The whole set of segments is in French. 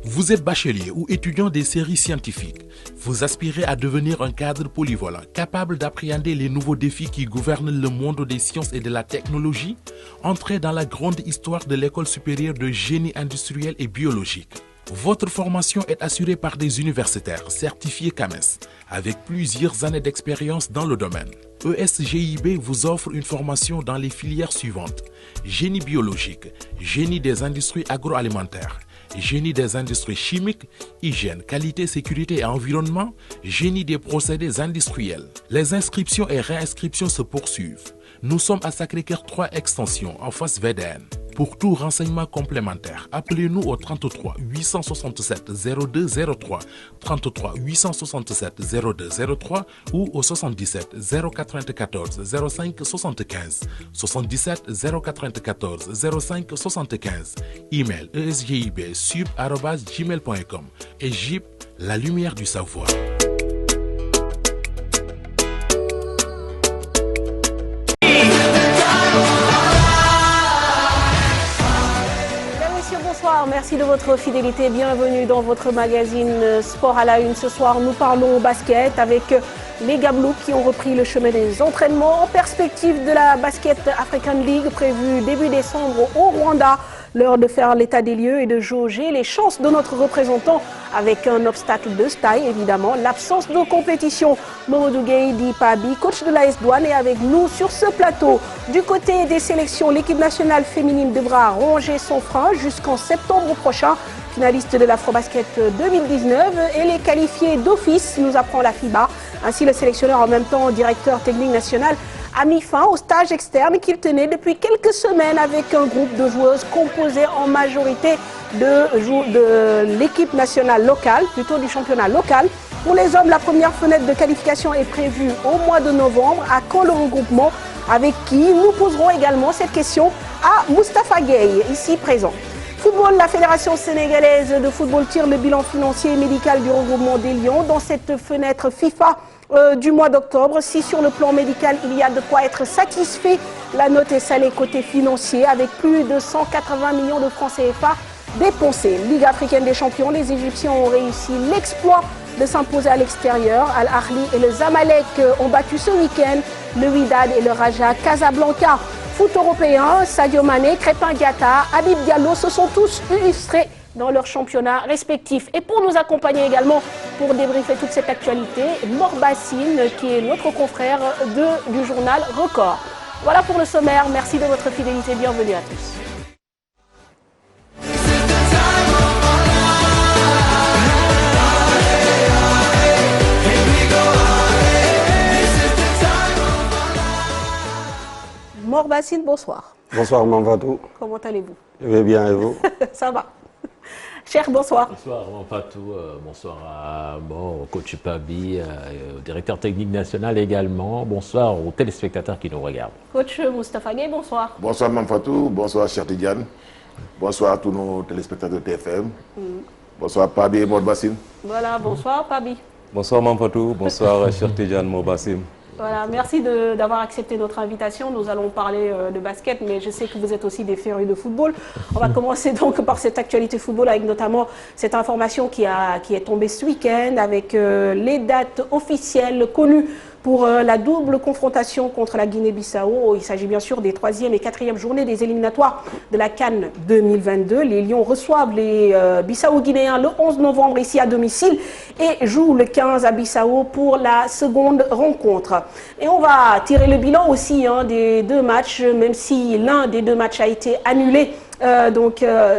Vous êtes bachelier ou étudiant des séries scientifiques. Vous aspirez à devenir un cadre polyvalent, capable d'appréhender les nouveaux défis qui gouvernent le monde des sciences et de la technologie. Entrez dans la grande histoire de l'École supérieure de génie industriel et biologique. Votre formation est assurée par des universitaires certifiés CAMES, avec plusieurs années d'expérience dans le domaine. ESGIB vous offre une formation dans les filières suivantes: génie biologique, génie des industries agroalimentaires, génie des industries chimiques, hygiène, qualité, sécurité et environnement, génie des procédés industriels. Les inscriptions et réinscriptions se poursuivent. Nous sommes à Sacré-Cœur 3 Extension, en face VDN. Pour tout renseignement complémentaire, appelez-nous au 33 867 02 03, 33 867 02 03 ou au 77 094 05 75, 77 094 05 75. Email esgib@gmail.com et GIB, la lumière du savoir. Bonsoir, merci de votre fidélité. Bienvenue dans votre magazine Sport à la Une. Ce soir, nous parlons basket avec les Gablouks qui ont repris le chemin des entraînements en perspective de la Basket African League prévue début décembre au Rwanda. L'heure de faire l'état des lieux et de jauger les chances de notre représentant avec un obstacle de taille, évidemment, l'absence de compétition. Mamadou Gueye dit Pabi, coach de l'AS Douane, est avec nous sur ce plateau. Du côté des sélections, l'équipe nationale féminine devra ronger son frein jusqu'en septembre prochain. Finaliste de l'Afrobasket 2019 et les qualifiés d'office, nous apprend la FIBA. Ainsi, le sélectionneur, en même temps directeur technique national, a mis fin au stage externe qu'il tenait depuis quelques semaines avec un groupe de joueuses composé en majorité de l'équipe nationale locale, plutôt du championnat local. Pour les hommes, la première fenêtre de qualification est prévue au mois de novembre. À quand le regroupement? Avec qui? Nous poserons également cette question à Moustapha Gueye, ici présent. Football, la Fédération sénégalaise de football tire le bilan financier et médical du regroupement des Lions dans cette fenêtre FIFA du mois d'octobre. Si sur le plan médical, il y a de quoi être satisfait, la note est salée côté financier avec plus de 180 millions de francs CFA dépensés. Ligue africaine des champions, les Égyptiens ont réussi l'exploit de s'imposer à l'extérieur. Al-Ahli et le Zamalek ont battu ce week-end le Wydad et le Raja Casablanca. Foot européen, Sadio Mané, Crépin Diatta, Habib Diallo se sont tous illustrés dans leurs championnats respectifs. Et pour nous accompagner également, pour débriefer toute cette actualité, Mor Bassine, qui est notre confrère du journal Record. Voilà pour le sommaire. Merci de votre fidélité. Bienvenue à tous. Mor Bassine, bonsoir. Bonsoir Manfatou. Comment allez-vous? Je vais bien et vous? Ça va. Cher, bonsoir. Bonsoir Manfatou, bonsoir à coach Pabi, au directeur technique national également. Bonsoir aux téléspectateurs qui nous regardent. Coach Moustapha Gueye, bonsoir. Bonsoir Manfatou, bonsoir cher Tidiane. Bonsoir à tous nos téléspectateurs de TFM. Bonsoir Pabi et Mor Bassine. Voilà, bonsoir Pabi. Bonsoir Manfatou, bonsoir cher Tidiane, Mor Bassine. Voilà, merci d'avoir accepté notre invitation. Nous allons parler de basket, mais je sais que vous êtes aussi des férus de football. On va commencer donc par cette actualité football avec notamment cette information qui est tombée ce week-end avec les dates officielles connues pour la double confrontation contre la Guinée-Bissau. Il s'agit bien sûr des 3e et 4e journées des éliminatoires de la CAN 2022. Les Lions reçoivent les Bissau-Guinéens le 11 novembre ici à domicile et jouent le 15 à Bissau pour la seconde rencontre. Et on va tirer le bilan aussi des deux matchs, même si l'un des deux matchs a été annulé,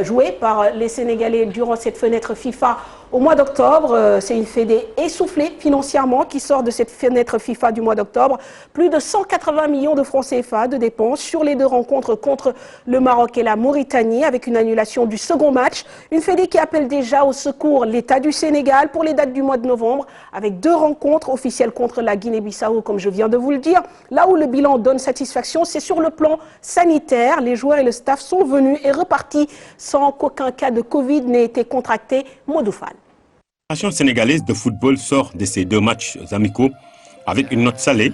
joué par les Sénégalais durant cette fenêtre FIFA au mois d'octobre. C'est une fédé essoufflée financièrement qui sort de cette fenêtre FIFA du mois d'octobre. Plus de 180 millions de francs CFA de dépenses sur les deux rencontres contre le Maroc et la Mauritanie, avec une annulation du second match. Une fédé qui appelle déjà au secours l'État du Sénégal pour les dates du mois de novembre, avec deux rencontres officielles contre la Guinée-Bissau, comme je viens de vous le dire. Là où le bilan donne satisfaction, c'est sur le plan sanitaire. Les joueurs et le staff sont venus et repartis sans qu'aucun cas de Covid n'ait été contracté. Modoufal. La Fédération sénégalaise de football sort de ces deux matchs amicaux avec une note salée,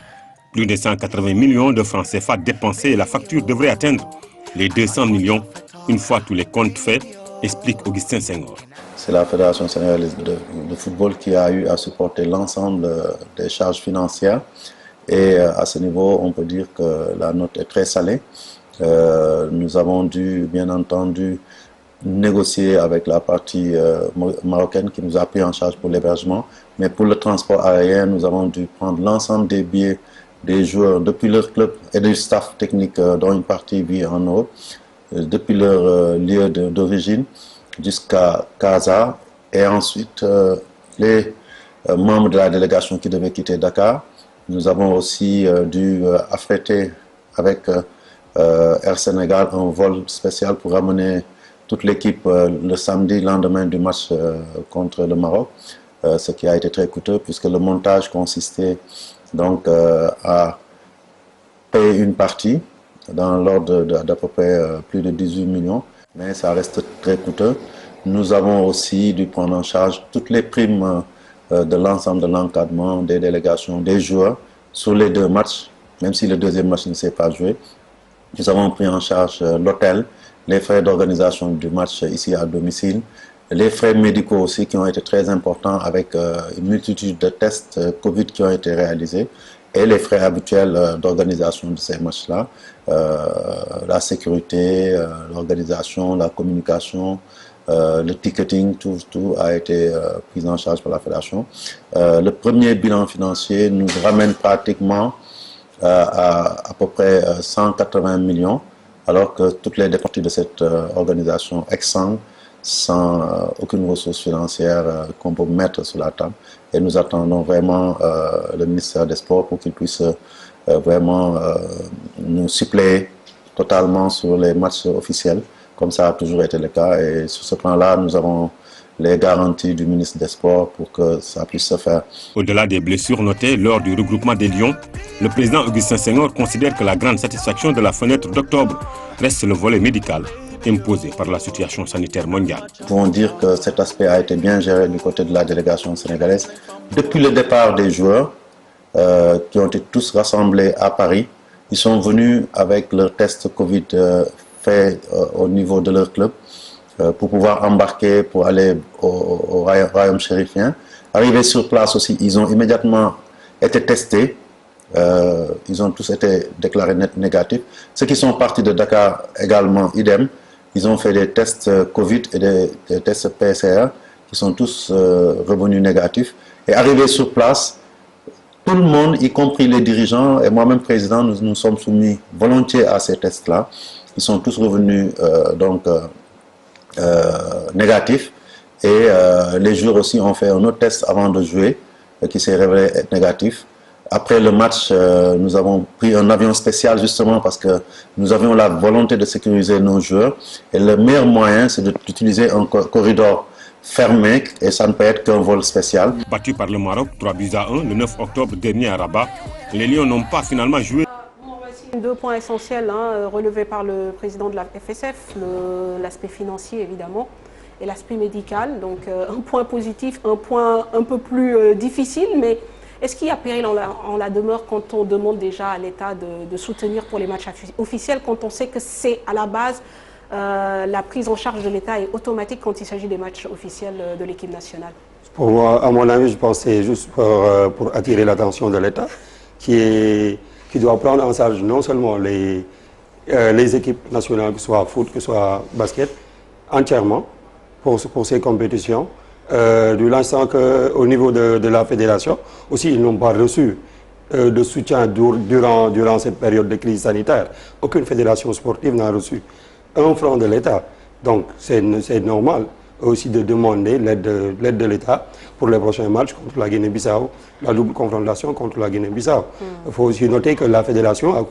plus de 180 millions de francs CFA dépensés et la facture devrait atteindre les 200 millions une fois tous les comptes faits, explique Augustin Senghor. C'est la Fédération sénégalaise de football qui a eu à supporter l'ensemble des charges financières. Et à ce niveau, on peut dire que la note est très salée. Nous avons dû, bien entendu, négocier avec la partie marocaine qui nous a pris en charge pour l'hébergement. Mais pour le transport aérien, nous avons dû prendre l'ensemble des billets des joueurs depuis leur club et du staff technique dont une partie vit en Europe, depuis leur lieu d'origine jusqu'à Casa. Et ensuite, les membres de la délégation qui devaient quitter Dakar. Nous avons aussi dû affréter avec Air Sénégal un vol spécial pour ramener toute l'équipe le samedi, lendemain du match contre le Maroc, ce qui a été très coûteux puisque le montage consistait donc à payer une partie dans l'ordre d'à peu près plus de 18 millions, mais ça reste très coûteux. Nous avons aussi dû prendre en charge toutes les primes de l'ensemble de l'encadrement, des délégations, des joueurs sur les 2 matchs, même si le deuxième match ne s'est pas joué. Nous avons pris en charge l'hôtel, les frais d'organisation du match ici à domicile, les frais médicaux aussi qui ont été très importants avec une multitude de tests Covid qui ont été réalisés et les frais habituels d'organisation de ces matchs-là, la sécurité, l'organisation, la communication, le ticketing, tout a été pris en charge par la fédération. Le premier bilan financier nous ramène pratiquement à peu près 180 millions, alors que toutes les dépenses de cette organisation exsangue, sans aucune ressource financière qu'on peut mettre sur la table. Et nous attendons vraiment le ministère des Sports pour qu'il puisse vraiment nous suppléer totalement sur les matchs officiels, comme ça a toujours été le cas. Et sur ce plan-là, nous avons les garanties du ministre des Sports pour que ça puisse se faire. Au-delà des blessures notées lors du regroupement des Lions, le président Augustin Senghor considère que la grande satisfaction de la fenêtre d'octobre reste le volet médical imposé par la situation sanitaire mondiale. Nous pouvons dire que cet aspect a été bien géré du côté de la délégation sénégalaise. Depuis le départ des joueurs, qui ont été tous rassemblés à Paris, ils sont venus avec leur test Covid fait au niveau de leur club pour pouvoir embarquer pour aller au royaume chérifien. Arrivés sur place aussi, ils ont immédiatement été testés. Ils ont tous été déclarés négatifs. Ceux qui sont partis de Dakar également, idem. Ils ont fait des tests Covid et des tests PCR qui sont tous revenus négatifs. Et arrivés sur place, tout le monde, y compris les dirigeants et moi-même président, nous sommes soumis volontiers à ces tests-là. Ils sont tous revenus négatifs. Et les joueurs aussi ont fait un autre test avant de jouer qui s'est révélé être négatif. Après le match, nous avons pris un avion spécial justement parce que nous avions la volonté de sécuriser nos joueurs. Et le meilleur moyen, c'est d'utiliser un corridor fermé et ça ne peut être qu'un vol spécial. Battu par le Maroc 3-1 le 9 octobre dernier à Rabat, les Lions n'ont pas finalement joué. Deux points essentiels relevés par le président de la FSF, l'aspect financier évidemment et l'aspect médical. Donc un point positif, un point un peu plus difficile, mais est-ce qu'il y a péril en la demeure quand on demande déjà à l'État de soutenir pour les matchs officiels, quand on sait que c'est à la base la prise en charge de l'État est automatique quand il s'agit des matchs officiels de l'équipe nationale? Pour moi, à mon avis, je pense que c'est juste pour attirer l'attention de l'État qui doit prendre en charge non seulement les équipes nationales, que ce soit foot, que ce soit basket, entièrement pour ces compétitions. De l'instant qu'au niveau de la fédération, aussi ils n'ont pas reçu de soutien durant cette période de crise sanitaire. Aucune fédération sportive n'a reçu un franc de l'État. Donc c'est normal aussi de demander l'aide de l'État pour les prochains matchs contre la Guinée-Bissau, la double confrontation contre la Guinée-Bissau. Il faut aussi noter que la fédération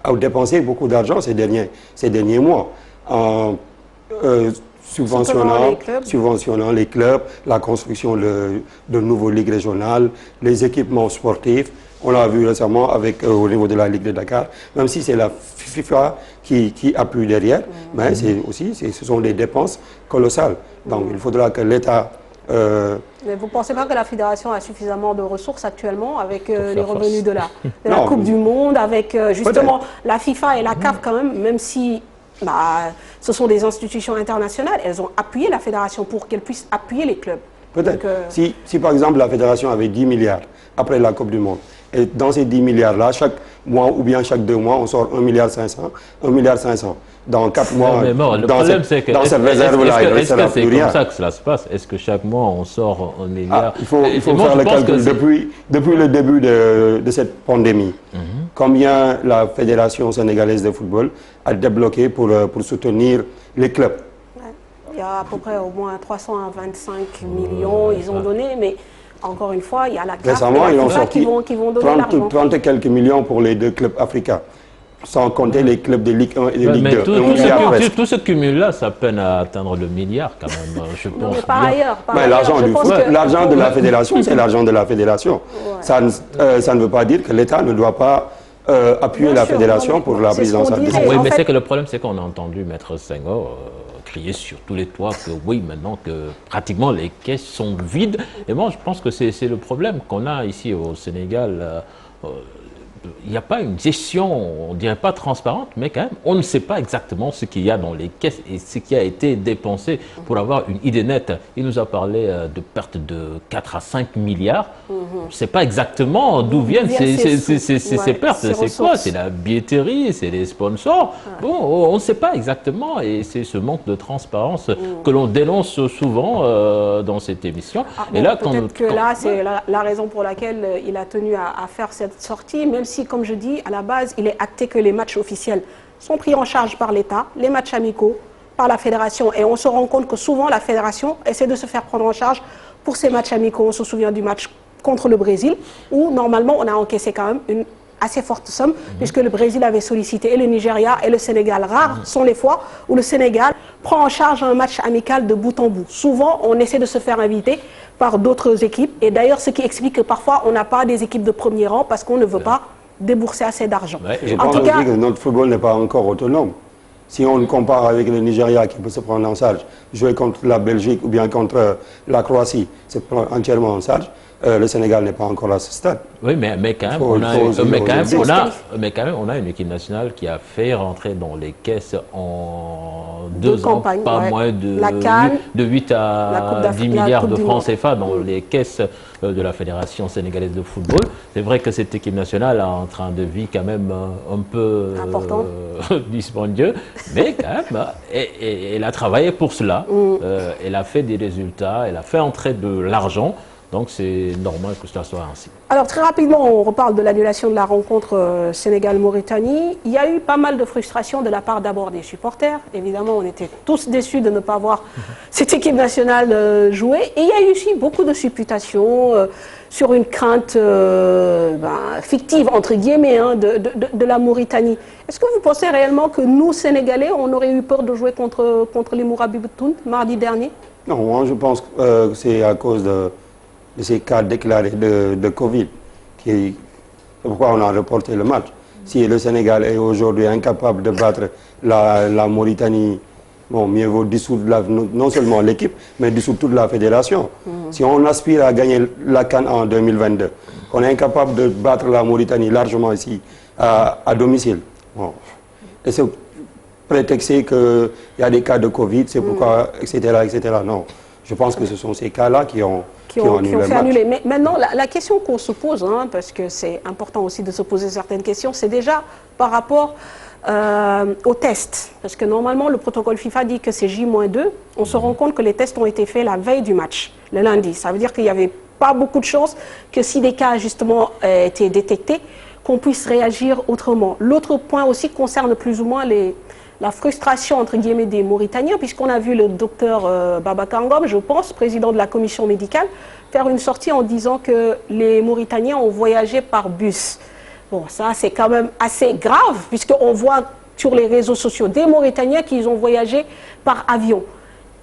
a dépensé beaucoup d'argent ces derniers mois en subventionnant les clubs, la construction de nouveaux ligues régionales, les équipements sportifs. On l'a vu récemment au niveau de la Ligue de Dakar, même si c'est la FIFA qui appuie derrière, mais ce sont des dépenses colossales. Donc il faudra que l'État... Mais vous ne pensez pas que la fédération a suffisamment de ressources actuellement avec les revenus de la Coupe du Monde, avec justement la FIFA et la CAF quand même si ce sont des institutions internationales. Elles ont appuyé la fédération pour qu'elle puisse appuyer les clubs. Peut-être. Si par exemple la fédération avait 10 milliards après la Coupe du Monde, et dans ces 10 milliards-là, chaque mois ou bien chaque 2 mois, on sort 1,5 milliard, 1,5 milliard. Dans 4 mois, mais bon, le dans problème, cette, c'est que, dans cette réserve-là, il ne est-ce que restera c'est plus comme rien. ça que cela se passe? Est-ce que chaque mois, on sort 1 milliard? Il faut faire le calcul. Depuis le début de cette pandémie, combien la Fédération sénégalaise de football a débloqué pour soutenir les clubs? Il y a à peu près au moins 325 millions, ils ont donné, mais encore une fois, il y a la CAF Récemment, ils ont sorti qui vont donner l'argent. 30 et quelques millions pour les 2 clubs africains, sans compter les clubs de Ligue 1 et de Ligue 2. Tout ce cumul-là, ça peine à atteindre le milliard quand même, je pense. Non, mais par ailleurs, l'argent de la fédération, c'est l'argent de la fédération. Ouais. Ça ne veut pas dire que l'État ne doit pas appuyer la fédération pour la prise en charge des Oui, mais c'est que le problème, c'est qu'on a entendu Maître Senghor crier sur tous les toits que oui, maintenant que pratiquement les caisses sont vides. Et moi, je pense que c'est le problème qu'on a ici au Sénégal. Il n'y a pas une gestion, on ne dirait pas transparente, mais quand même, on ne sait pas exactement ce qu'il y a dans les caisses et ce qui a été dépensé pour avoir une idée nette. Il nous a parlé de pertes de 4 à 5 milliards. On ne sait pas exactement d'où viennent ces pertes. C'est quoi? C'est la billetterie, c'est les sponsors. Bon, on ne sait pas exactement et c'est ce manque de transparence que l'on dénonce souvent dans cette émission. Et là, c'est la raison pour laquelle il a tenu à faire cette sortie, même si, comme je dis, à la base, il est acté que les matchs officiels sont pris en charge par l'État, les matchs amicaux par la fédération. Et on se rend compte que souvent, la fédération essaie de se faire prendre en charge pour ces matchs amicaux. On se souvient du match contre le Brésil, où normalement, on a encaissé quand même une assez forte somme, puisque le Brésil avait sollicité et le Nigeria et le Sénégal. Rares sont les fois où le Sénégal prend en charge un match amical de bout en bout. Souvent, on essaie de se faire inviter par d'autres équipes. Et d'ailleurs, ce qui explique que parfois, on n'a pas des équipes de premier rang parce qu'on ne veut pas débourser assez d'argent. Je pense aussi que notre football n'est pas encore autonome. Si on le compare avec le Nigeria qui peut se prendre en charge, jouer contre la Belgique ou bien contre la Croatie, se prendre entièrement en charge, le Sénégal n'est pas encore à ce stade. Oui, mais quand même, on a une équipe nationale qui a fait rentrer dans les caisses en 2 ans, pas moins de 8 à 10 milliards de francs CFA dans les caisses de la Fédération sénégalaise de football. C'est vrai que cette équipe nationale a un train de vie quand même un peu dispendieux, mais quand même, elle a travaillé pour cela. Elle a fait des résultats, elle a fait entrer de l'argent. Donc c'est normal que cela soit ainsi. Alors très rapidement, on reparle de l'annulation de la rencontre Sénégal-Mauritanie. Il y a eu pas mal de frustration de la part d'abord des supporters. Évidemment, on était tous déçus de ne pas voir cette équipe nationale jouer. Et il y a eu aussi beaucoup de supputations sur une crainte fictive, entre guillemets, de la Mauritanie. Est-ce que vous pensez réellement que nous, Sénégalais, on aurait eu peur de jouer contre les Mourabitoun mardi dernier? Non, moi je pense que c'est à cause de ces cas déclarés de Covid. C'est pourquoi on a reporté le match. Si le Sénégal est aujourd'hui incapable de battre la Mauritanie, bon, mieux vaut dissoudre non seulement l'équipe, mais dissoudre toute la fédération. Si on aspire à gagner la CAN en 2022, on est incapable de battre la Mauritanie largement ici, à domicile. Bon. Et c'est prétexté qu'il y a des cas de Covid, c'est pourquoi, etc., etc. Non. Je pense que ce sont ces cas-là qui ont fait annuler. Mais maintenant, la question qu'on se pose, parce que c'est important aussi de se poser certaines questions, c'est déjà par rapport aux tests. Parce que normalement, le protocole FIFA dit que c'est J-2. On se rend compte que les tests ont été faits la veille du match, le lundi. Ça veut dire qu'il n'y avait pas beaucoup de chances que si des cas, justement, étaient détectés, qu'on puisse réagir autrement. L'autre point aussi concerne plus ou moins la frustration, entre guillemets, des Mauritaniens, puisqu'on a vu le docteur Babacar Ngom, je pense, président de la commission médicale, faire une sortie en disant que les Mauritaniens ont voyagé par bus. Bon, ça, c'est quand même assez grave, puisqu'on voit sur les réseaux sociaux des Mauritaniens qui ont voyagé par avion.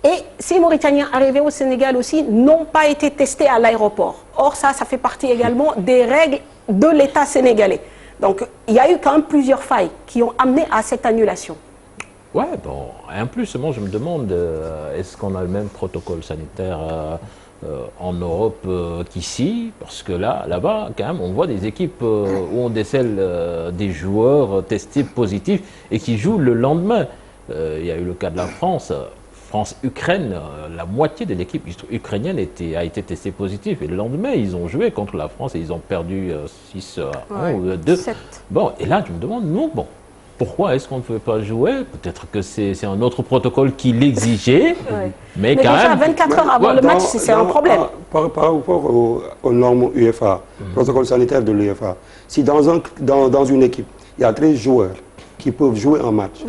Et ces Mauritaniens arrivés au Sénégal aussi n'ont pas été testés à l'aéroport. Or, ça fait partie également des règles de l'État sénégalais. Donc, il y a eu quand même plusieurs failles qui ont amené à cette annulation. Ouais, bon, et en plus, moi je me demande, est-ce qu'on a le même protocole sanitaire en Europe qu'ici? Parce que là-bas, quand même, on voit des équipes où on décèle des joueurs testés positifs et qui jouent le lendemain. Il y a eu le cas de la France. France-Ukraine, la moitié de l'équipe ukrainienne a été testée positive. Et le lendemain, ils ont joué contre la France et ils ont perdu 6-1 ou 2. 7. Bon, et là, je me demande, nous, bon, pourquoi est-ce qu'on ne pouvait pas jouer? Peut-être que c'est un autre protocole qui l'exigeait. Mais quand déjà, même, 24 heures avant le match, c'est un problème. Par rapport aux normes UEFA, protocole sanitaire de l'UEFA, si dans une équipe, il y a 13 joueurs qui peuvent jouer un match,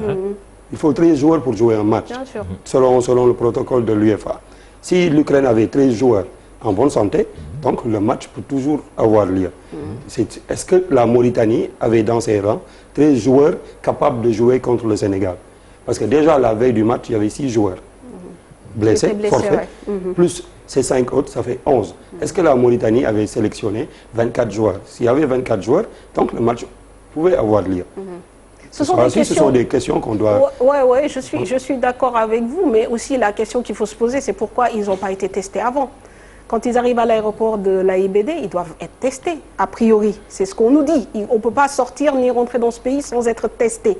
il faut 13 joueurs pour jouer un match, Bien sûr. selon le protocole de l'UEFA. Si l'Ukraine avait 13 joueurs en bonne santé, donc le match peut toujours avoir lieu. Est-ce que la Mauritanie avait dans ses rangs 13 joueurs capables de jouer contre le Sénégal? Parce que déjà, la veille du match, il y avait 6 joueurs blessés, forfaits, plus ces 5 autres, ça fait 11. Est-ce que la Mauritanie avait sélectionné 24 joueurs? S'il y avait 24 joueurs, donc le match pouvait avoir lieu. Ce sont des questions qu'on doit... Oui, je suis d'accord avec vous, mais aussi la question qu'il faut se poser, c'est pourquoi ils n'ont pas été testés avant. Quand ils arrivent à l'aéroport de l'AIBD, ils doivent être testés, a priori. C'est ce qu'on nous dit. On ne peut pas sortir ni rentrer dans ce pays sans être testé.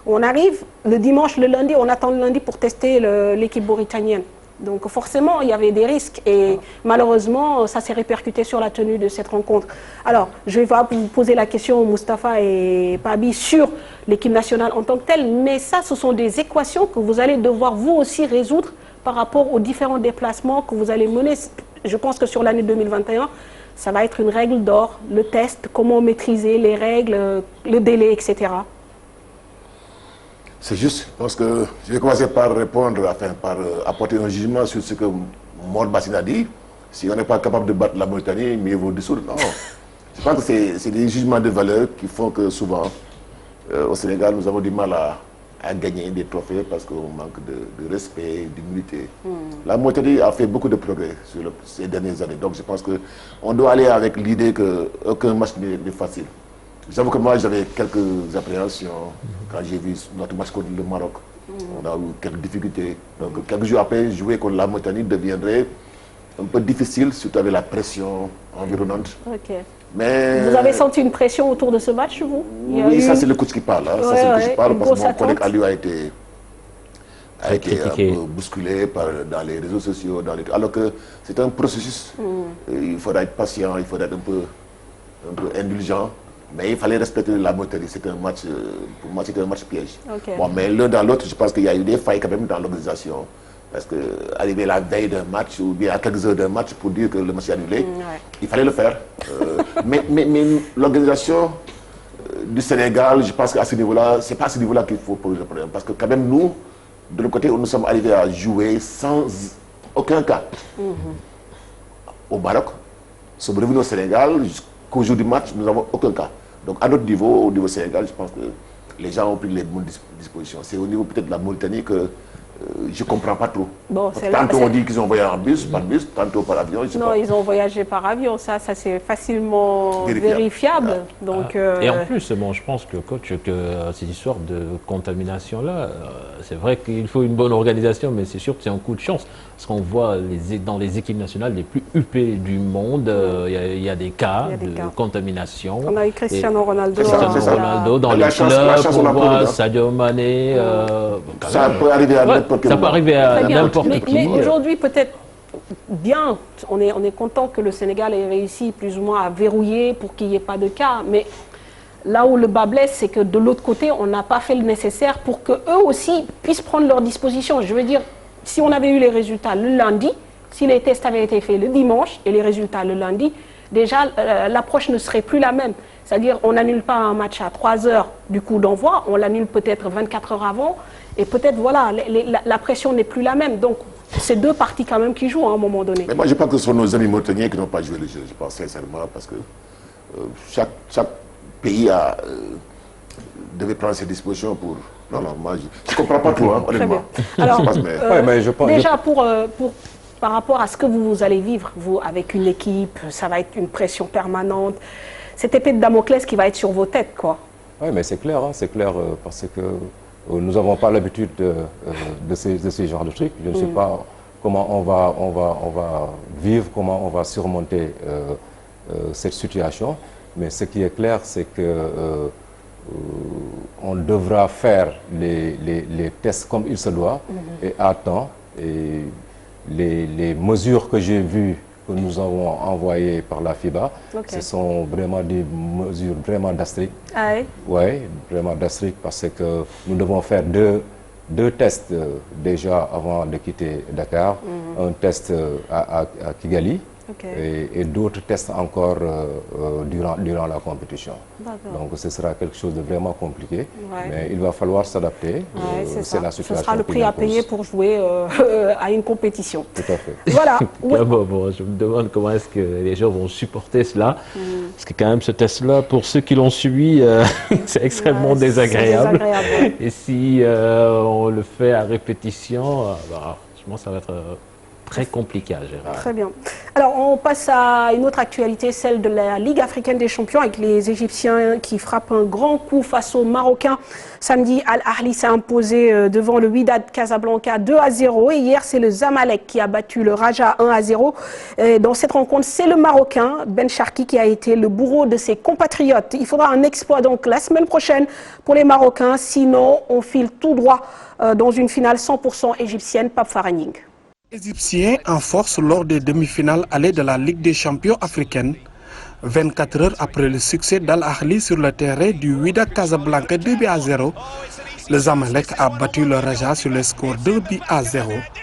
On arrive le dimanche, le lundi, on attend le lundi pour tester l'équipe mauritanienne. Donc forcément, il y avait des risques et malheureusement, ça s'est répercuté sur la tenue de cette rencontre. Alors, je vais vous poser la question, Moustapha et Pabi, sur l'équipe nationale en tant que telle, mais ça, ce sont des équations que vous allez devoir vous aussi résoudre par rapport aux différents déplacements que vous allez mener. Je pense que sur l'année 2021, ça va être une règle d'or, le test, comment maîtriser les règles, le délai, etc. C'est juste, parce que je vais commencer par répondre, par apporter un jugement sur ce que Mor Bassine a dit. Si on n'est pas capable de battre la Mauritanie, mieux vaut dissoudre. Non. Je pense que c'est des jugements de valeur qui font que souvent, au Sénégal, nous avons du mal à gagner des trophées parce qu'on manque de respect, d'humilité. La Mauritanie a fait beaucoup de progrès sur ces dernières années. Donc je pense qu'on doit aller avec l'idée qu'aucun match n'est facile. J'avoue que moi, j'avais quelques appréhensions quand j'ai vu notre match contre le Maroc. On a eu quelques difficultés. Donc, quelques jours après, jouer contre la Mauritanie deviendrait un peu difficile, surtout avec la pression environnante. Mais... Vous avez senti une pression autour de ce match, vous? Oui, ça c'est le coach qui parle. Hein. Ça c'est le coach qui parle parce que mon collègue Aliou a été un peu bousculé dans les réseaux sociaux. Alors que c'est un processus. Il faudra être patient, il faudra être un peu indulgent. Mais il fallait respecter la Mauritanie. C'était un match, pour moi, c'était un match piège. Bon, mais l'un dans l'autre, je pense qu'il y a eu des failles quand même dans l'organisation. Parce que arriver la veille d'un match ou bien à quelques heures d'un match pour dire que le match est annulé, il fallait le faire. Mais l'organisation du Sénégal, je pense qu'à ce niveau-là, c'est pas à ce niveau-là qu'il faut poser le problème. Parce que quand même, nous, de l'autre côté, nous sommes arrivés à jouer sans aucun cas. Au Maroc, nous sommes revenus au Sénégal, jusqu'au jour du match, nous n'avons aucun cas. Donc à notre niveau, au niveau Sénégal, je pense que les gens ont pris les bonnes dispositions. C'est au niveau peut-être de la Mauritanie que je ne comprends pas trop. Bon, tantôt on dit qu'ils ont voyagé en bus, par bus, tantôt par avion. Je sais pas. Ils ont voyagé par avion, ça c'est facilement vérifiable. Donc, Et en plus, bon, je pense que coach, cette histoire de contamination-là, c'est vrai qu'il faut une bonne organisation, mais c'est sûr que c'est un coup de chance. Parce qu'on voit dans les équipes nationales les plus huppées du monde, il y a des cas de contamination. On a eu Cristiano Ronaldo. Dans les clubs, on voit Sadio Mané. Ça peut arriver à n'importe qui. Mais aujourd'hui, peut-être bien, on est content que le Sénégal ait réussi plus ou moins à verrouiller pour qu'il n'y ait pas de cas. Mais là où le bas blesse, c'est que de l'autre côté, on n'a pas fait le nécessaire pour qu'eux aussi puissent prendre leurs dispositions. Je veux dire, si on avait eu les résultats le lundi, si les tests avaient été faits le dimanche et les résultats le lundi, déjà l'approche ne serait plus la même. C'est-à-dire on n'annule pas un match à 3 heures du coup d'envoi, on l'annule peut-être 24 heures avant et peut-être voilà, la pression n'est plus la même. Donc c'est deux parties quand même qui jouent à un moment donné. Mais moi je pense que ce sont nos amis mauritaniens qui n'ont pas joué le jeu, je pense sincèrement, parce que chaque pays devait prendre ses dispositions pour... Non, moi je ne comprends pas tout, hein, honnêtement. Alors, déjà par rapport à ce que vous allez vivre, vous, avec une équipe, ça va être une pression permanente. Cette épée de Damoclès qui va être sur vos têtes, quoi. Oui, mais c'est clair, parce que nous n'avons pas l'habitude de ces genres de trucs. Je ne sais pas comment on va vivre, comment on va surmonter cette situation. Mais ce qui est clair, c'est que on devra faire les tests comme il se doit et à temps. Et les mesures que j'ai vues, que nous avons envoyées par la FIBA, ce sont vraiment des mesures vraiment strictes. Ah oui? Oui, vraiment strictes parce que nous devons faire deux tests déjà avant de quitter Dakar. Un test à Kigali. Et d'autres tests encore durant la compétition. Donc ce sera quelque chose de vraiment compliqué, mais il va falloir s'adapter. C'est la situation. Ce sera le prix à payer pour jouer à une compétition. Tout à fait. Voilà. Oui. Bon, je me demande comment est-ce que les gens vont supporter cela. Parce que quand même ce test-là, pour ceux qui l'ont suivi, c'est extrêmement désagréable. Et si on le fait à répétition, je pense que ça va être très compliqué à gérer. Très bien. Alors, on passe à une autre actualité, celle de la Ligue africaine des champions, avec les Égyptiens qui frappent un grand coup face aux Marocains. Samedi, Al Ahly s'est imposé devant le Wydad Casablanca 2-0. Et hier, c'est le Zamalek qui a battu le Raja 1-0. Dans cette rencontre, c'est le Marocain Ben Sharki qui a été le bourreau de ses compatriotes. Il faudra un exploit donc la semaine prochaine pour les Marocains. Sinon, on file tout droit dans une finale 100% égyptienne. Pape Faraning. Égyptiens en force lors des demi-finales allées de la Ligue des champions africaine. 24 heures après le succès d'Al Ahly sur le terrain du Wydad Casablanca 2-0, le Zamalek a battu le Raja sur le score 2-0.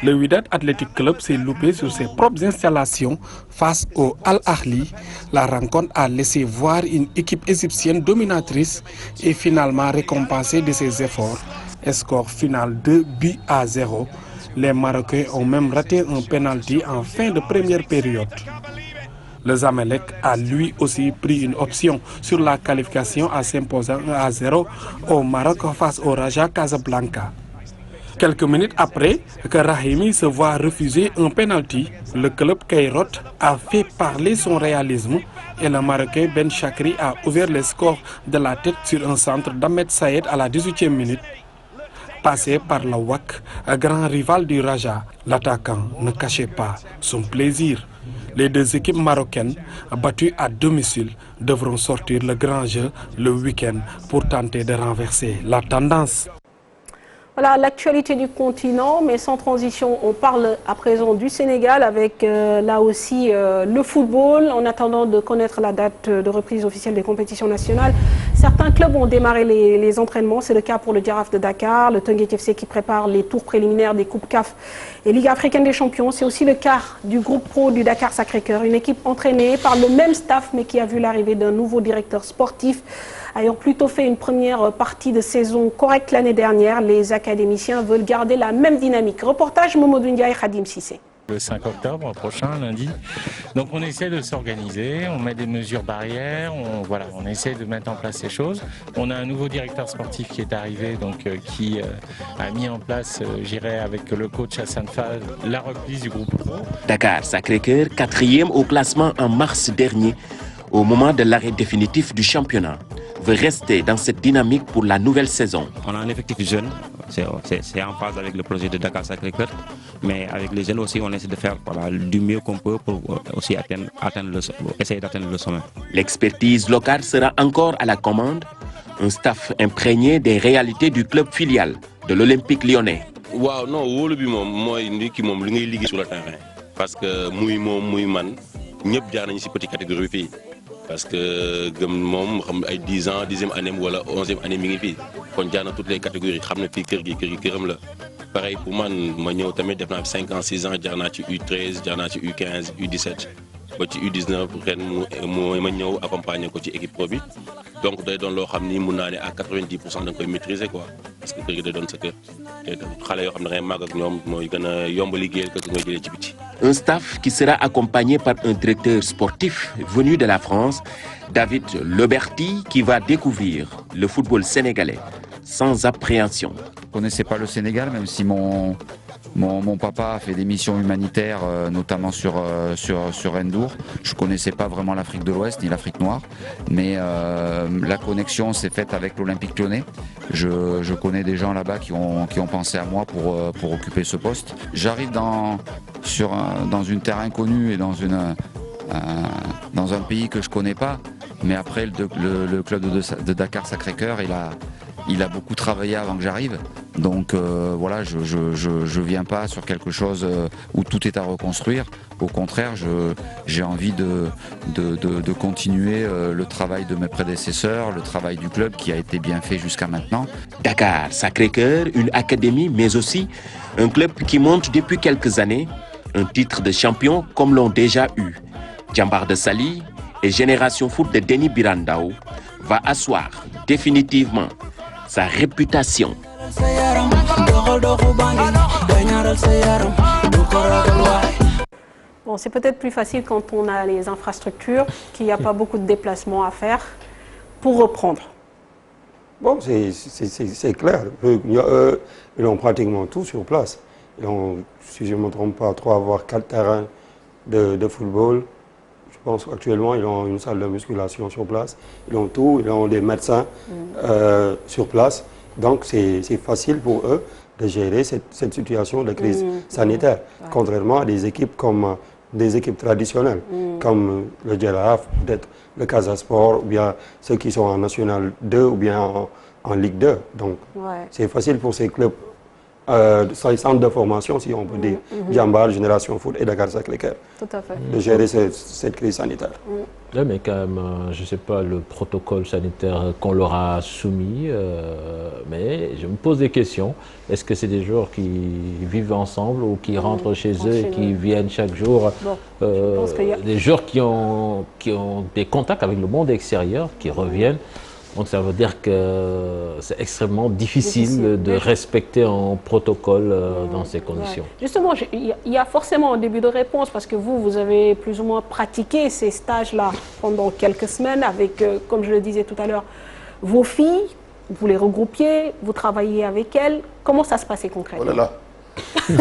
Le Wydad Athletic Club s'est loupé sur ses propres installations face au Al Ahly. La rencontre a laissé voir une équipe égyptienne dominatrice et finalement récompensée de ses efforts. Score final 2-0. Les Marocains ont même raté un penalty en fin de première période. Le Zamalek a lui aussi pris une option sur la qualification en s'imposant 1-0 au Maroc face au Raja Casablanca. Quelques minutes après que Rahimi se voit refuser un penalty, le club Cairot a fait parler son réalisme et le Marocain Ben Chakri a ouvert le score de la tête sur un centre d'Ahmed Saïd à la 18e minute. Passé par la WAC, grand rival du Raja, l'attaquant ne cachait pas son plaisir. Les deux équipes marocaines, battues à domicile, devront sortir le grand jeu le week-end pour tenter de renverser la tendance. Voilà l'actualité du continent, mais sans transition, on parle à présent du Sénégal avec là aussi le football. En attendant de connaître la date de reprise officielle des compétitions nationales, certains clubs ont démarré les entraînements. C'est le cas pour le Giraffe de Dakar, le Teungueth FC qui prépare les tours préliminaires des Coupes CAF et Ligue africaine des champions. C'est aussi le cas du groupe pro du Dakar Sacré-Cœur, une équipe entraînée par le même staff mais qui a vu l'arrivée d'un nouveau directeur sportif. Ayant plutôt fait une première partie de saison correcte l'année dernière, les académiciens veulent garder la même dynamique. Reportage Momodou Ndiaye, Khadim Sissé. Le 5 octobre prochain, lundi. Donc on essaie de s'organiser, on met des mesures barrières, on essaie de mettre en place ces choses. On a un nouveau directeur sportif qui est arrivé, qui a mis en place, j'irai avec le coach Hassan Fall, la reprise du groupe pro. Dakar Sacré-Cœur, 4e au classement en mars dernier, au moment de l'arrêt définitif du championnat, veut rester dans cette dynamique pour la nouvelle saison. On a un effectif jeune, c'est en phase avec le projet de Dakar Sacré-Cœur, mais avec les jeunes aussi, on essaie de faire du mieux qu'on peut pour aussi essayer d'atteindre le sommet. L'expertise locale sera encore à la commande, un staff imprégné des réalités du club filial de l'Olympique lyonnais. Waaw non wóolu bi moom mooy nit ki moom li ngay liggéey sur le terrain parce que muy moom muy man ñëpp jaar nañu ci petite catégorie fii. Parce que gëm moom xam ay 10 ans 10e année wala 11e année mi ngi fii kon jaar na toutes les catégories xam na fii kër gi këram la pareil pour man ma ñëw tamit def naa fi 5 ans 6 ans jaar naa ci U13 jaar naa ci U15 U17 ba ci U19 ren ma ñëw accompagner ko ci équipe pro bi donc day doon loo xam ni mun naa ne à 90% da nga koy maîtriser quoi parce que kër gi day doon sa kër te xale yoo xam ne da ngay màgg ak ñoom mooy gën a yomb liggéeyal ko ngay jëlee ci biti. Un staff qui sera accompagné par un directeur sportif venu de la France, David Leberti, qui va découvrir le football sénégalais sans appréhension. Je ne connaissais pas le Sénégal, même si mon papa a fait des missions humanitaires, notamment sur N'Dour. Je ne connaissais pas vraiment l'Afrique de l'Ouest ni l'Afrique noire, mais la connexion s'est faite avec l'Olympique lyonnais. Je connais des gens là-bas qui ont pensé à moi pour occuper ce poste. J'arrive dans une terre inconnue et dans un pays que je ne connais pas. Mais après, le club de Dakar Sacré-Cœur, il a beaucoup travaillé avant que j'arrive. Donc voilà, je viens pas sur quelque chose où tout est à reconstruire. Au contraire, j'ai envie de continuer le travail de mes prédécesseurs, le travail du club qui a été bien fait jusqu'à maintenant. Dakar Sacré-Cœur, une académie, mais aussi un club qui monte depuis quelques années un titre de champion comme l'ont déjà eu Djambar de Saly et Génération Foot de Denis Birandao va asseoir définitivement sa réputation. Bon, c'est peut-être plus facile quand on a les infrastructures, qu'il n'y a pas beaucoup de déplacements à faire pour reprendre. Bon, c'est clair. Ils ont pratiquement tout sur place. Ils ont, si je ne me trompe pas, 3 voire 4 terrains de football. Je pense qu'actuellement, ils ont une salle de musculation sur place. Ils ont tout, ils ont des médecins sur place. Donc, c'est facile pour eux de gérer cette situation de crise sanitaire, contrairement à des équipes comme des équipes traditionnelles, comme le Jaraaf, peut-être le Casa Sport, ou bien ceux qui sont en National 2 ou bien en Ligue 2. Donc, c'est facile pour ces clubs, ces centres de formation, si on peut dire, Djambar, Génération Foot et Dakar Sacré-Cœur, de gérer cette crise sanitaire. Oui, mais quand même, je ne sais pas le protocole sanitaire qu'on leur a soumis, mais je me pose des questions. Est-ce que c'est des joueurs qui vivent ensemble ou qui rentrent chez eux et qui viennent chaque jour des joueurs qui ont des contacts avec le monde extérieur, qui reviennent. Donc ça veut dire que c'est extrêmement difficile de respecter un protocole dans ces conditions. Justement, il y a forcément un début de réponse parce que vous avez plus ou moins pratiqué ces stages-là pendant quelques semaines avec, comme je le disais tout à l'heure, vos filles, vous les regroupiez, vous travaillez avec elles. Comment ça se passait concrètement? Oh là là.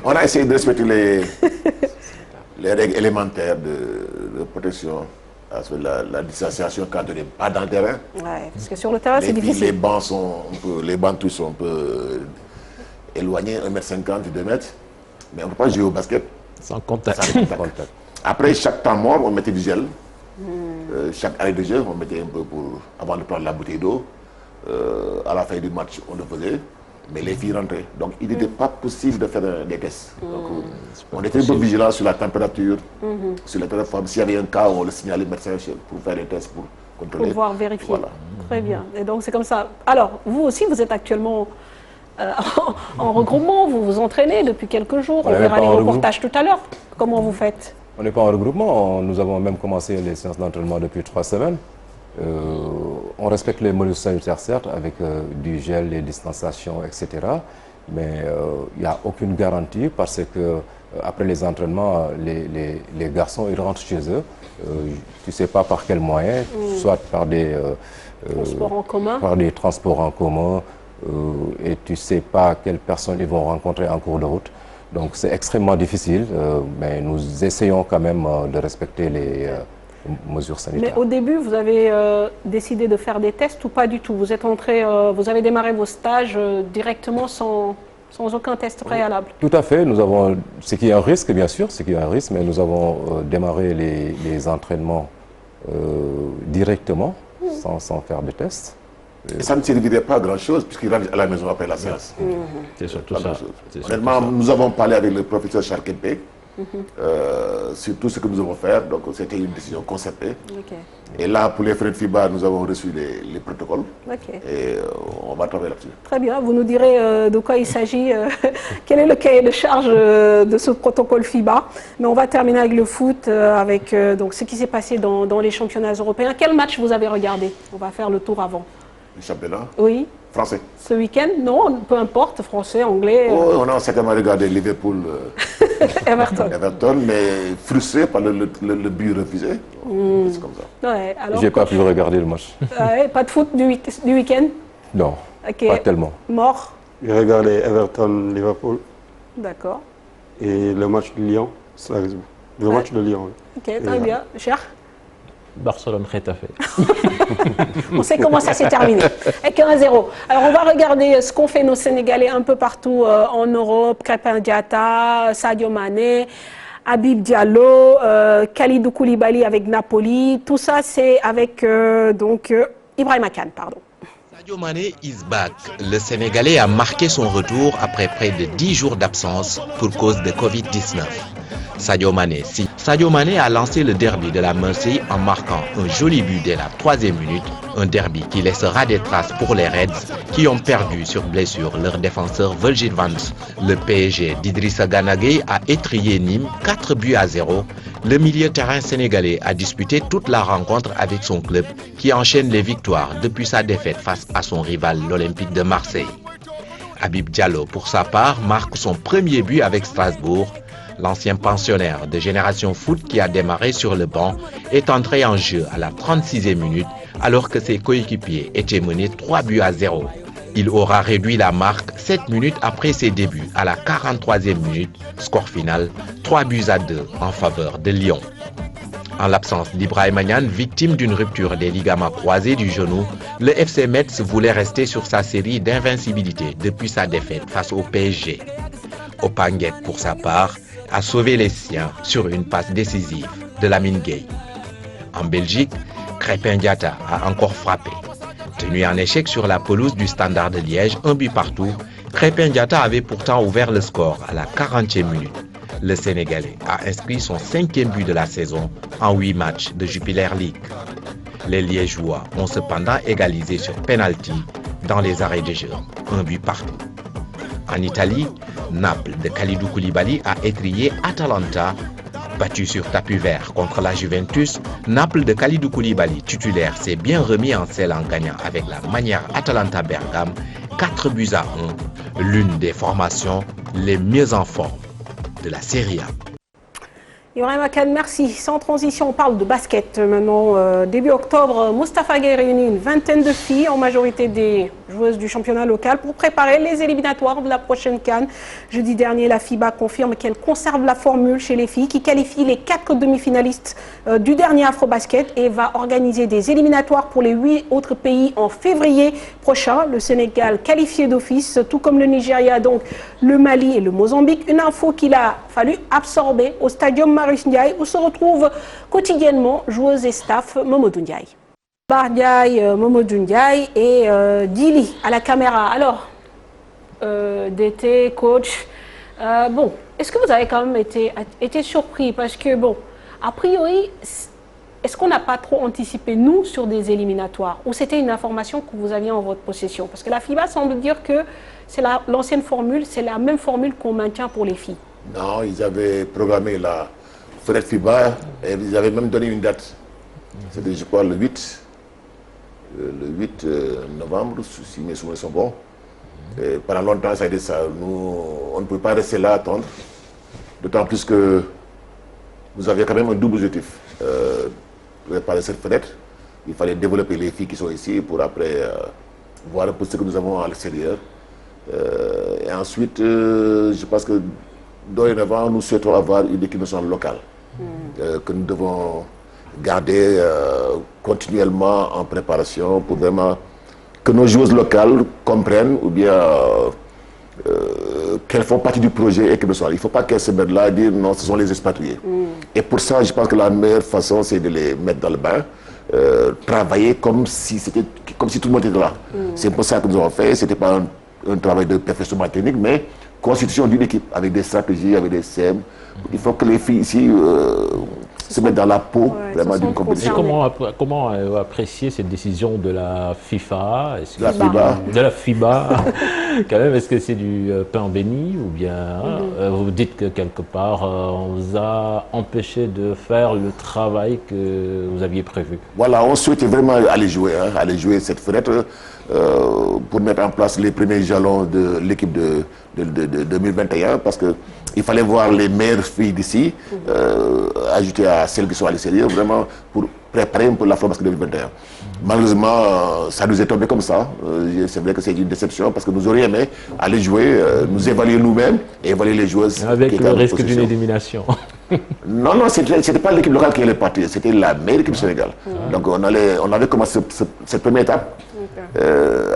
On a essayé de respecter les règles élémentaires de protection. La distanciation quand on n'est pas dans le terrain. Ouais, parce que sur le terrain, c'est difficile. Les bancs tous sont un peu éloignés, 1,50 m, 2 m. Mais on ne peut pas jouer au basket sans contact. Après chaque temps mort, on mettait du gel. Chaque arrêt de jeu, on mettait un peu avant de prendre la bouteille d'eau. À la fin du match, on le faisait. Mais les filles rentraient. Donc il n'était pas possible de faire des tests. Donc, on était un peu vigilants sur la température, sur les téléphones. S'il y avait un cas, on le signalait au médecin pour faire des tests, pour contrôler. Pour pouvoir vérifier. Voilà. Très bien. Et donc c'est comme ça. Alors, vous aussi, vous êtes actuellement en regroupement, vous vous entraînez depuis quelques jours. On verra les reportages tout à l'heure. Comment vous faites? On n'est pas en regroupement. Nous avons même commencé les séances d'entraînement depuis 3 semaines. On respecte les mesures sanitaires, certes, avec du gel, les distanciations, etc. Mais il n'y a aucune garantie parce que après les entraînements, les garçons ils rentrent chez eux. Tu ne sais pas par quels moyens, soit par des transports en commun. Par des transports en commun, et tu ne sais pas quelles personnes ils vont rencontrer en cours de route. Donc c'est extrêmement difficile, mais nous essayons quand même de respecter les mesures sanitaires. Mais au début, vous avez décidé de faire des tests ou pas du tout? Vous êtes entré, vous avez démarré vos stages directement sans aucun test préalable? Tout à fait. Nous avons, ce qui est un risque, bien sûr, ce qui est un risque, mais nous avons démarré les entraînements directement, sans faire de tests. Et ça ne servirait pas à grand-chose puisqu'ils rentrent à la maison après la séance. C'est surtout ça. Honnêtement, nous avons parlé avec le professeur Charkempe sur tout ce que nous allons faire. Donc c'était une décision concertée. Et là, pour les frais de FIBA, nous avons reçu les protocoles. Et on va travailler là-dessus. Très bien. Vous nous direz de quoi il s'agit, quel est le cahier de charge de ce protocole FIBA. Mais on va terminer avec le foot, avec donc, ce qui s'est passé dans les championnats européens. Quel match vous avez regardé? On va faire le tour avant. Le championnat? Oui. Français. Ce week-end? Non, peu importe, français, anglais. Oh, on a certainement regardé Liverpool, Everton, mais frustré par le but refusé. C'est comme ça. Ouais, je n'ai pas pu regarder le match. Pas de foot du week-end? Non, pas tellement. Mort? J'ai regardé Everton-Liverpool. D'accord. Et le match de Lyon, le match de Lyon. Ok, très bien. Cher? Barcelone-Getafe. On sait comment ça s'est terminé, avec 1-0. Alors on va regarder ce qu'ont fait nos Sénégalais un peu partout en Europe. Krépin Diatta, Sadio Mané, Habib Diallo, Kalidou Koulibaly avec Napoli. Tout ça, c'est avec Ibrahima Kane, pardon. Sadio Mané is back. Le Sénégalais a marqué son retour après près de 10 jours d'absence pour cause de Covid-19. Sadio Mané a lancé le derby de la Mercy en marquant un joli but dès la 3e minute, un derby qui laissera des traces pour les Reds qui ont perdu sur blessure leur défenseur Virgil van Dijk. Le PSG d'Idrissa Gana Gueye a étrillé Nîmes 4-0. Le milieu terrain sénégalais a disputé toute la rencontre avec son club qui enchaîne les victoires depuis sa défaite face à son rival l'Olympique de Marseille. Habib Diallo, pour sa part, marque son premier but avec Strasbourg. L'ancien pensionnaire de Génération Foot qui a démarré sur le banc est entré en jeu à la 36e minute alors que ses coéquipiers étaient menés 3-0. Il aura réduit la marque 7 minutes après ses débuts à la 43e minute, score final 3-2 en faveur de Lyon. En l'absence d'Ibrahima Niane, victime d'une rupture des ligaments croisés du genou, le FC Metz voulait rester sur sa série d'invincibilité depuis sa défaite face au PSG. Opanguet, pour sa part, a sauvé les siens sur une passe décisive de Lamine Gueye. En Belgique, Crépin Diatta a encore frappé. Tenu en échec sur la pelouse du Standard de Liège, 1 but partout, Crépin Diatta avait pourtant ouvert le score à la 40e minute. Le Sénégalais a inscrit son 5e but de la saison en 8 matchs de Jupiler League. Les Liégeois ont cependant égalisé sur penalty dans les arrêts de jeu, 1 but partout. En Italie, Naples de Kalidou Koulibaly a étrillé Atalanta. Battu sur tapis vert contre la Juventus, Naples de Kalidou Koulibaly, titulaire, s'est bien remis en selle en gagnant avec la manière Atalanta Bergame 4-1, l'une des formations les mieux en forme de la Serie A. Ibrahima Kane, merci. Sans transition, on parle de basket maintenant. Début octobre, Moustapha Gueye réunit une vingtaine de filles, en majorité des joueuses du championnat local, pour préparer les éliminatoires de la prochaine CAN. Jeudi dernier, la FIBA confirme qu'elle conserve la formule chez les filles qui qualifie les 4 demi-finalistes du dernier Afrobasket et va organiser des éliminatoires pour les 8 autres pays en février prochain. Le Sénégal qualifié d'office, tout comme le Nigeria, donc le Mali et le Mozambique. Une info qu'il a fallu absorber au stadium Marius Ndiaye, où se retrouvent quotidiennement joueuses et staff Mamadou Ndiaye. Ndiaye, Mamadou Ndiaye et Dili à la caméra. Alors, DT, coach, bon, est-ce que vous avez quand même été surpris? Parce que, bon, a priori, est-ce qu'on n'a pas trop anticipé, nous, sur des éliminatoires? Ou c'était une information que vous aviez en votre possession? Parce que la FIBA semble dire que c'est l'ancienne formule, c'est la même formule qu'on maintient pour les filles. Non, ils avaient programmé la fenêtre FIBA et ils avaient même donné une date. C'était, je crois, le 8 novembre, si mes souvenirs sont bons. Et pendant longtemps, ça a été ça. Nous, on ne pouvait pas rester là à attendre. D'autant plus que nous avions quand même un double objectif. Préparer cette fenêtre, il fallait développer les filles qui sont ici pour après voir un peu ce que nous avons à l'extérieur. Et ensuite, je pense que dorénavant, nous souhaitons avoir une équipe nationale locale que nous devons garder continuellement en préparation pour vraiment que nos joueuses locales comprennent ou bien qu'elles font partie du projet équipe nationale. Il ne faut pas qu'elles se mettent là et dire non, ce sont les expatriés. Et pour ça, je pense que la meilleure façon, c'est de les mettre dans le bain, travailler comme si tout le monde était là. C'est pour ça que nous avons fait. Ce n'était pas un travail de perfectionnement technique, mais constitution d'une équipe avec des stratégies, avec des CM. Il faut que les filles ici se mettent dans la peau vraiment d'une compétition. Et comment apprécier cette décision de la FIFA? De la FIBA. Quand même, est-ce que c'est du pain béni ou bien vous dites que quelque part on vous a empêché de faire le travail que vous aviez prévu? Voilà, on souhaitait vraiment aller jouer cette fenêtre pour mettre en place les premiers jalons de l'équipe de 2021 parce qu'il fallait voir les meilleures filles d'ici ajouter à celles qui sont à l'extérieur vraiment pour préparer un peu l'Afrobasket 2021. Malheureusement, ça nous est tombé comme ça. C'est vrai que c'est une déception parce que nous aurions aimé aller jouer, nous évaluer nous-mêmes et évaluer les joueuses. Avec le risque d'une élimination. Non, c'était pas l'équipe locale qui allait partir, c'était la meilleure équipe du Sénégal. Donc on avait commencé cette première étape.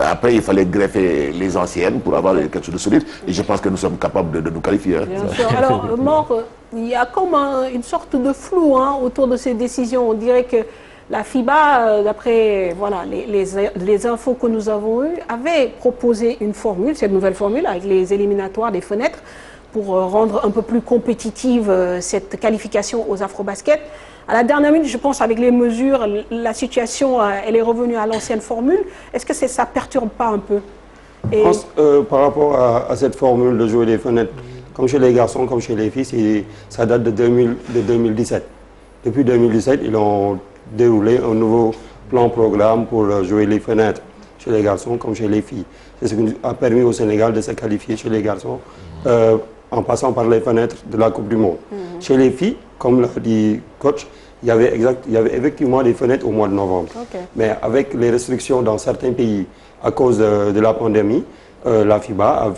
Après, il fallait greffer les anciennes pour avoir quelque chose de solide. Et je pense que nous sommes capables de nous qualifier. Bien sûr. Alors, Mor, Il y a comme une sorte de flou autour de ces décisions. On dirait que la FIBA, d'après voilà, les infos que nous avons eues, avait proposé une formule, cette nouvelle formule avec les éliminatoires des fenêtres pour rendre un peu plus compétitive cette qualification aux Afro-Basket. À la dernière minute, je pense, avec les mesures, la situation, elle est revenue à l'ancienne formule. Est-ce que ça ne perturbe pas un peu? Je pense, par rapport à cette formule de jouer des fenêtres, comme chez les garçons, comme chez les filles, ça date de 2017. Depuis 2017, ils ont déroulé un nouveau plan-programme pour jouer les fenêtres chez les garçons comme chez les filles. C'est ce qui a permis au Sénégal de se qualifier chez les garçons en passant par les fenêtres de la Coupe du Monde. Chez les filles, comme l'a dit coach, il y avait effectivement des fenêtres au mois de novembre. Mais avec les restrictions dans certains pays à cause de la pandémie, la FIBA a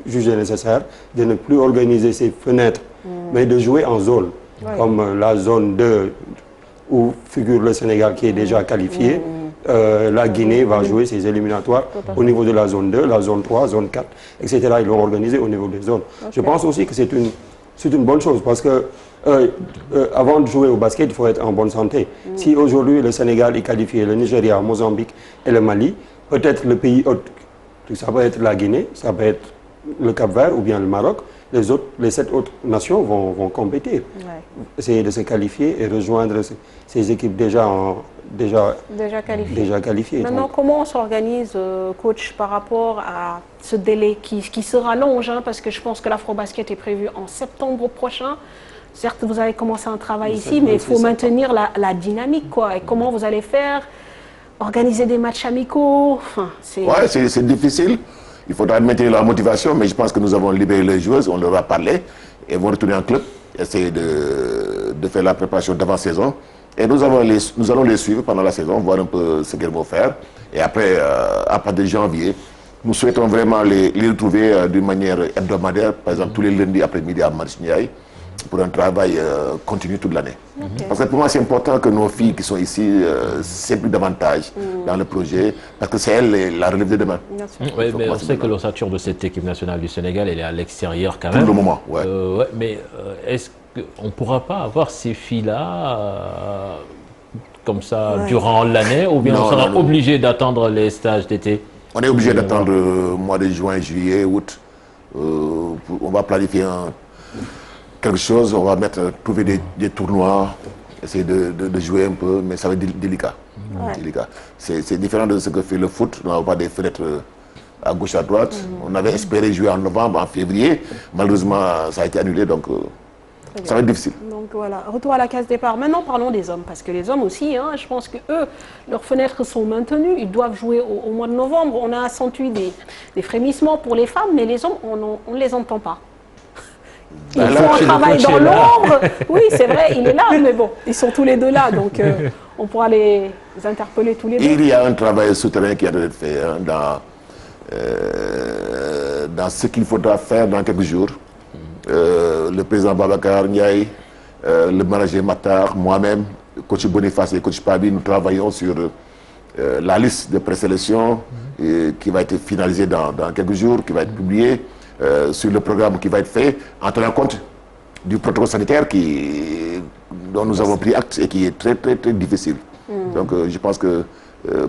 jugé nécessaire de ne plus organiser ces fenêtres, mais de jouer en zone, comme la zone 2 où figure le Sénégal qui est déjà qualifié. La Guinée va jouer ses éliminatoires au niveau de la zone 2, la zone 3, zone 4, etc. Ils l'ont organisé au niveau des zones. Je pense aussi que c'est une bonne chose parce que avant de jouer au basket, il faut être en bonne santé. Si aujourd'hui le Sénégal est qualifié, le Nigeria, Mozambique et le Mali, peut-être le pays hôte, ça peut être la Guinée, ça peut être le Cap-Vert ou bien le Maroc. Les 7 autres nations vont compétir. Essayer de se qualifier et rejoindre ces équipes déjà qualifiées. Maintenant, comment on s'organise, coach, par rapport à ce délai qui se rallonge, parce que je pense que l'Afro-Basket est prévu en septembre prochain. Certes, vous avez commencé un travail ici, mais il faut maintenir la dynamique, quoi. Et comment vous allez faire? Organiser des matchs amicaux, c'est difficile. Il faudra maintenir la motivation, mais je pense que nous avons libéré les joueuses, on leur a parlé, et vont retourner en club, essayer de faire la préparation d'avant-saison. Et nous allons les suivre pendant la saison, voir un peu ce qu'elles vont faire. Et après, à partir de janvier, nous souhaitons vraiment les retrouver d'une manière hebdomadaire, par exemple tous les lundis après-midi à Marigny, pour un travail continu toute l'année. Parce que pour moi, c'est important que nos filles qui sont ici s'impliquent davantage dans le projet, parce que c'est elles la relève de demain. Oui, mais on sait que l'ossature de cette équipe nationale du Sénégal, elle est à l'extérieur quand même. Pour le moment, mais est-ce qu'on ne pourra pas avoir ces filles-là comme ça durant l'année, ou bien on sera obligé d'attendre les stages d'été? On est obligé d'attendre le mois de juin, juillet, août. On va planifier quelque chose, on va trouver des tournois, essayer de jouer un peu, mais ça va être délicat. C'est différent de ce que fait le foot. On n'a pas des fenêtres à gauche, à droite. On avait espéré jouer en novembre, en février. Malheureusement, ça a été annulé, donc ça va être difficile. Donc voilà, retour à la case départ. Maintenant, parlons des hommes, parce que les hommes aussi, je pense que eux, leurs fenêtres sont maintenues. Ils doivent jouer au mois de novembre. On a senti des frémissements pour les femmes, mais les hommes, on ne les entend pas. Ils font un travail dans l'ombre. Oui, c'est vrai, il est là, mais bon, ils sont tous les deux là, donc on pourra les interpeller tous les deux. Il y a un travail souterrain qui a été fait dans ce qu'il faudra faire dans quelques jours. Le président Babacar Ndiaye, le manager Matar, moi-même, coach Boniface et coach Pabi, nous travaillons sur la liste de présélection qui va être finalisée dans quelques jours, qui va être publiée. Sur le programme qui va être fait, en tenant compte du protocole sanitaire dont nous avons pris acte et qui est très, très, très difficile. Donc je pense que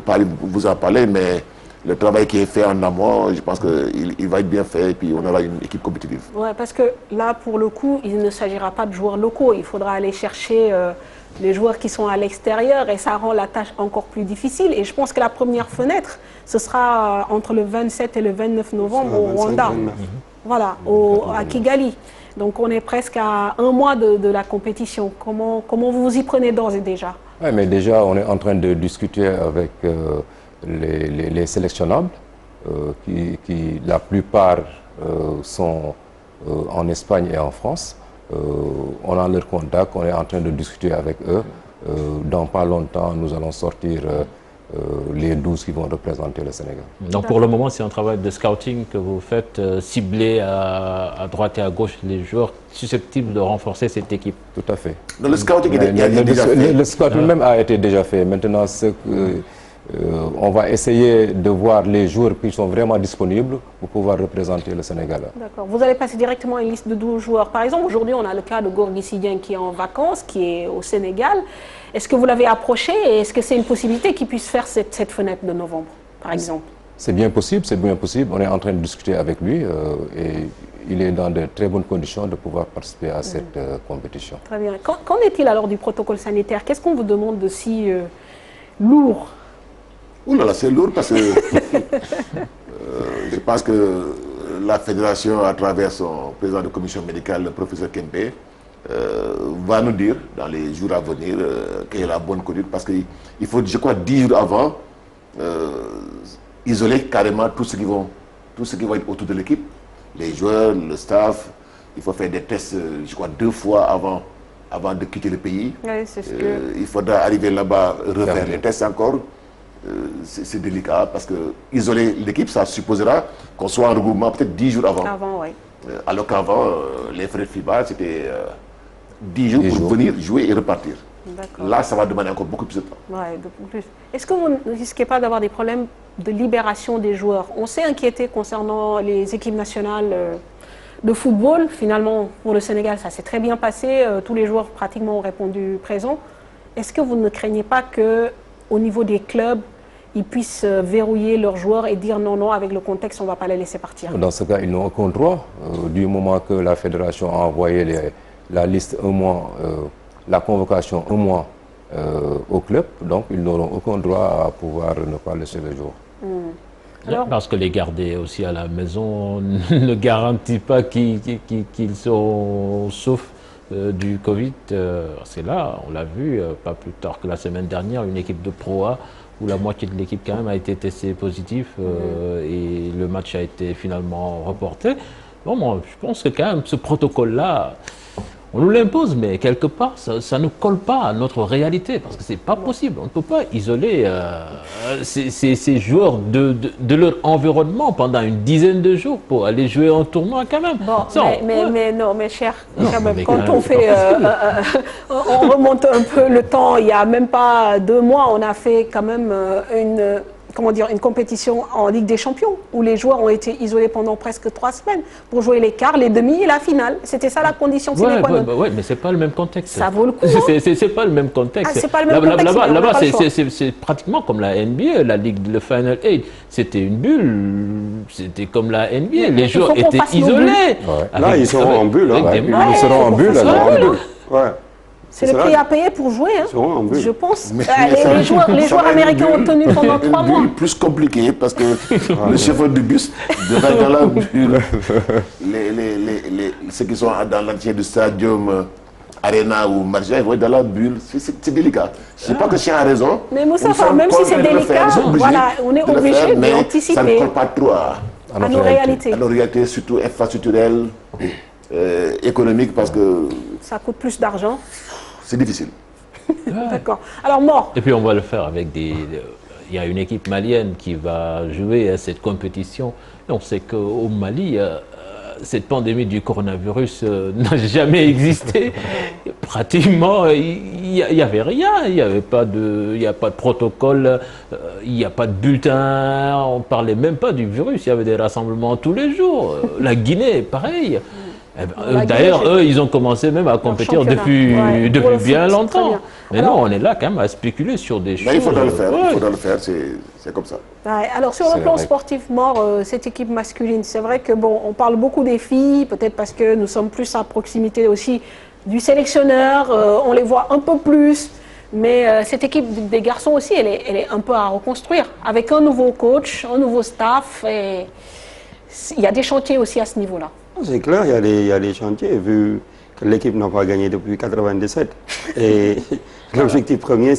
Paris vous en parlez, mais le travail qui est fait en amont, je pense qu'il va être bien fait et puis on aura une équipe compétitive. Ouais, parce que là, pour le coup, il ne s'agira pas de joueurs locaux. Il faudra aller chercher les joueurs qui sont à l'extérieur et ça rend la tâche encore plus difficile. Et je pense que la première fenêtre, ce sera entre le 27 et le 29 novembre au Rwanda. Voilà, à Kigali. Donc on est presque à un mois de la compétition. Comment vous vous y prenez d'ores et déjà? Oui, mais déjà, on est en train de discuter avec les sélectionnables, qui la plupart sont en Espagne et en France. On a leur contact, on est en train de discuter avec eux. Dans pas longtemps, nous allons sortir les 12 qui vont représenter le Sénégal. Donc pour le moment, c'est un travail de scouting que vous faites, cibler à droite et à gauche les joueurs susceptibles de renforcer cette équipe. Tout à fait. Le scouting, il a déjà fait. Le scouting même a été déjà fait. Maintenant, on va essayer de voir les joueurs qui sont vraiment disponibles pour pouvoir représenter le Sénégal. D'accord. Vous allez passer directement à une liste de 12 joueurs. Par exemple, aujourd'hui, on a le cas de Gorgui Sidien qui est en vacances, qui est au Sénégal. Est-ce que vous l'avez approché et est-ce que c'est une possibilité qu'il puisse faire cette fenêtre de novembre, par exemple? C'est bien possible, c'est bien possible. On est en train de discuter avec lui et il est dans de très bonnes conditions de pouvoir participer à cette compétition. Très bien. Qu'en est-il alors du protocole sanitaire? Qu'est-ce qu'on vous demande de si lourd? Ouh là là, c'est lourd parce que je pense que la fédération, à travers son président de commission médicale, le professeur Kempe, va nous dire dans les jours à venir quelle est la bonne conduite, parce qu'il faut, je crois, 10 jours avant, isoler carrément tout ce qui va être autour de l'équipe, les joueurs, le staff. Il faut faire des tests, je crois, 2 fois avant de quitter le pays. Oui, c'est ce il faudra arriver là-bas, refaire les tests encore. C'est délicat parce que isoler l'équipe, ça supposera qu'on soit en regroupement peut-être 10 jours avant. Oui. Alors qu'avant, les frais de FIBA, c'était 10 jours pour venir jouer et repartir. Là, ça va demander encore beaucoup plus de temps. Ouais, beaucoup plus. Est-ce que vous ne risquez pas d'avoir des problèmes de libération des joueurs? On s'est inquiété concernant les équipes nationales de football. Finalement, pour le Sénégal, ça s'est très bien passé. Tous les joueurs pratiquement ont répondu présent. Est-ce que vous ne craignez pas qu'au niveau des clubs, ils puissent verrouiller leurs joueurs et dire non, non, avec le contexte, on ne va pas les laisser partir? Dans ce cas, ils n'ont aucun droit. Du moment que la fédération a envoyé la liste un mois, la convocation un mois au club, donc ils n'auront aucun droit à pouvoir ne pas laisser les joueurs. Alors, parce que les garder aussi à la maison ne garantit pas qu'ils sont saufs du Covid. C'est là, on l'a vu, pas plus tard que la semaine dernière, une équipe de Pro A où la moitié de l'équipe quand même a été testée positif et le match a été finalement reporté. Bon, moi, je pense que quand même ce protocole-là, on nous l'impose, mais quelque part, ça ne colle pas à notre réalité, parce que c'est pas possible. On ne peut pas isoler ces joueurs de leur environnement pendant une dizaine de jours pour aller jouer en tournoi quand même. Bon, mais non, mes chers, quand même, quand on fait, on remonte un peu le temps, il n'y a même pas 2 mois, on a fait quand même une compétition en Ligue des Champions où les joueurs ont été isolés pendant presque 3 semaines pour jouer les quarts, les demi et la finale. C'était ça la condition sine qua non. Oui, mais c'est pas le même contexte. Ça vaut le coup. C'est pas le même contexte. Ah, c'est pas le même contexte. Là-bas, c'est pratiquement comme la NBA, la Ligue, le Final 8. C'était une bulle. C'était comme la NBA. Les joueurs étaient isolés. Là, ils seront en bulle. Ils seront en bulle. C'est le prix à payer pour jouer, hein, je pense. Mais les joueurs américains ont tenu pendant 3 mois. C'est plus compliqué parce que le chauffeur du bus devrait être dans la bulle. Ceux qui sont dans l'entier du stadium Arena ou Marja, ils vont être dans la bulle. C'est délicat. Je ne sais pas que Chien a raison. Mais Moustapha, même si c'est délicat, voilà, on est obligé d'anticiper. Ça ne colle pas trop à nos réalités. À nos réalités, surtout infrastructurelles, économiques, parce que... Ça coûte plus d'argent. C'est difficile. D'accord. Alors, Mor. Et puis on va le faire avec il y a une équipe malienne qui va jouer à cette compétition. Et on sait qu'au Mali, cette pandémie du coronavirus n'a jamais existé. Pratiquement, il n'y avait rien. Il n'y a pas de protocole, il n'y a pas de bulletin. On ne parlait même pas du virus. Il y avait des rassemblements tous les jours. La Guinée, pareil. D'ailleurs, eux, ils ont commencé même à compétir depuis bien longtemps. Mais non, on est là quand même à spéculer sur des choses. Il faudra le faire, c'est comme ça. Alors, sur le plan sportif, Mor, cette équipe masculine, c'est vrai que bon, on parle beaucoup des filles, peut-être parce que nous sommes plus à proximité aussi du sélectionneur, on les voit un peu plus. Mais cette équipe des garçons aussi, elle est un peu à reconstruire, avec un nouveau coach, un nouveau staff. Et il y a des chantiers aussi à ce niveau-là. C'est clair, il y a des chantiers, vu que l'équipe n'a pas gagné depuis 1997. Et l'objectif premier,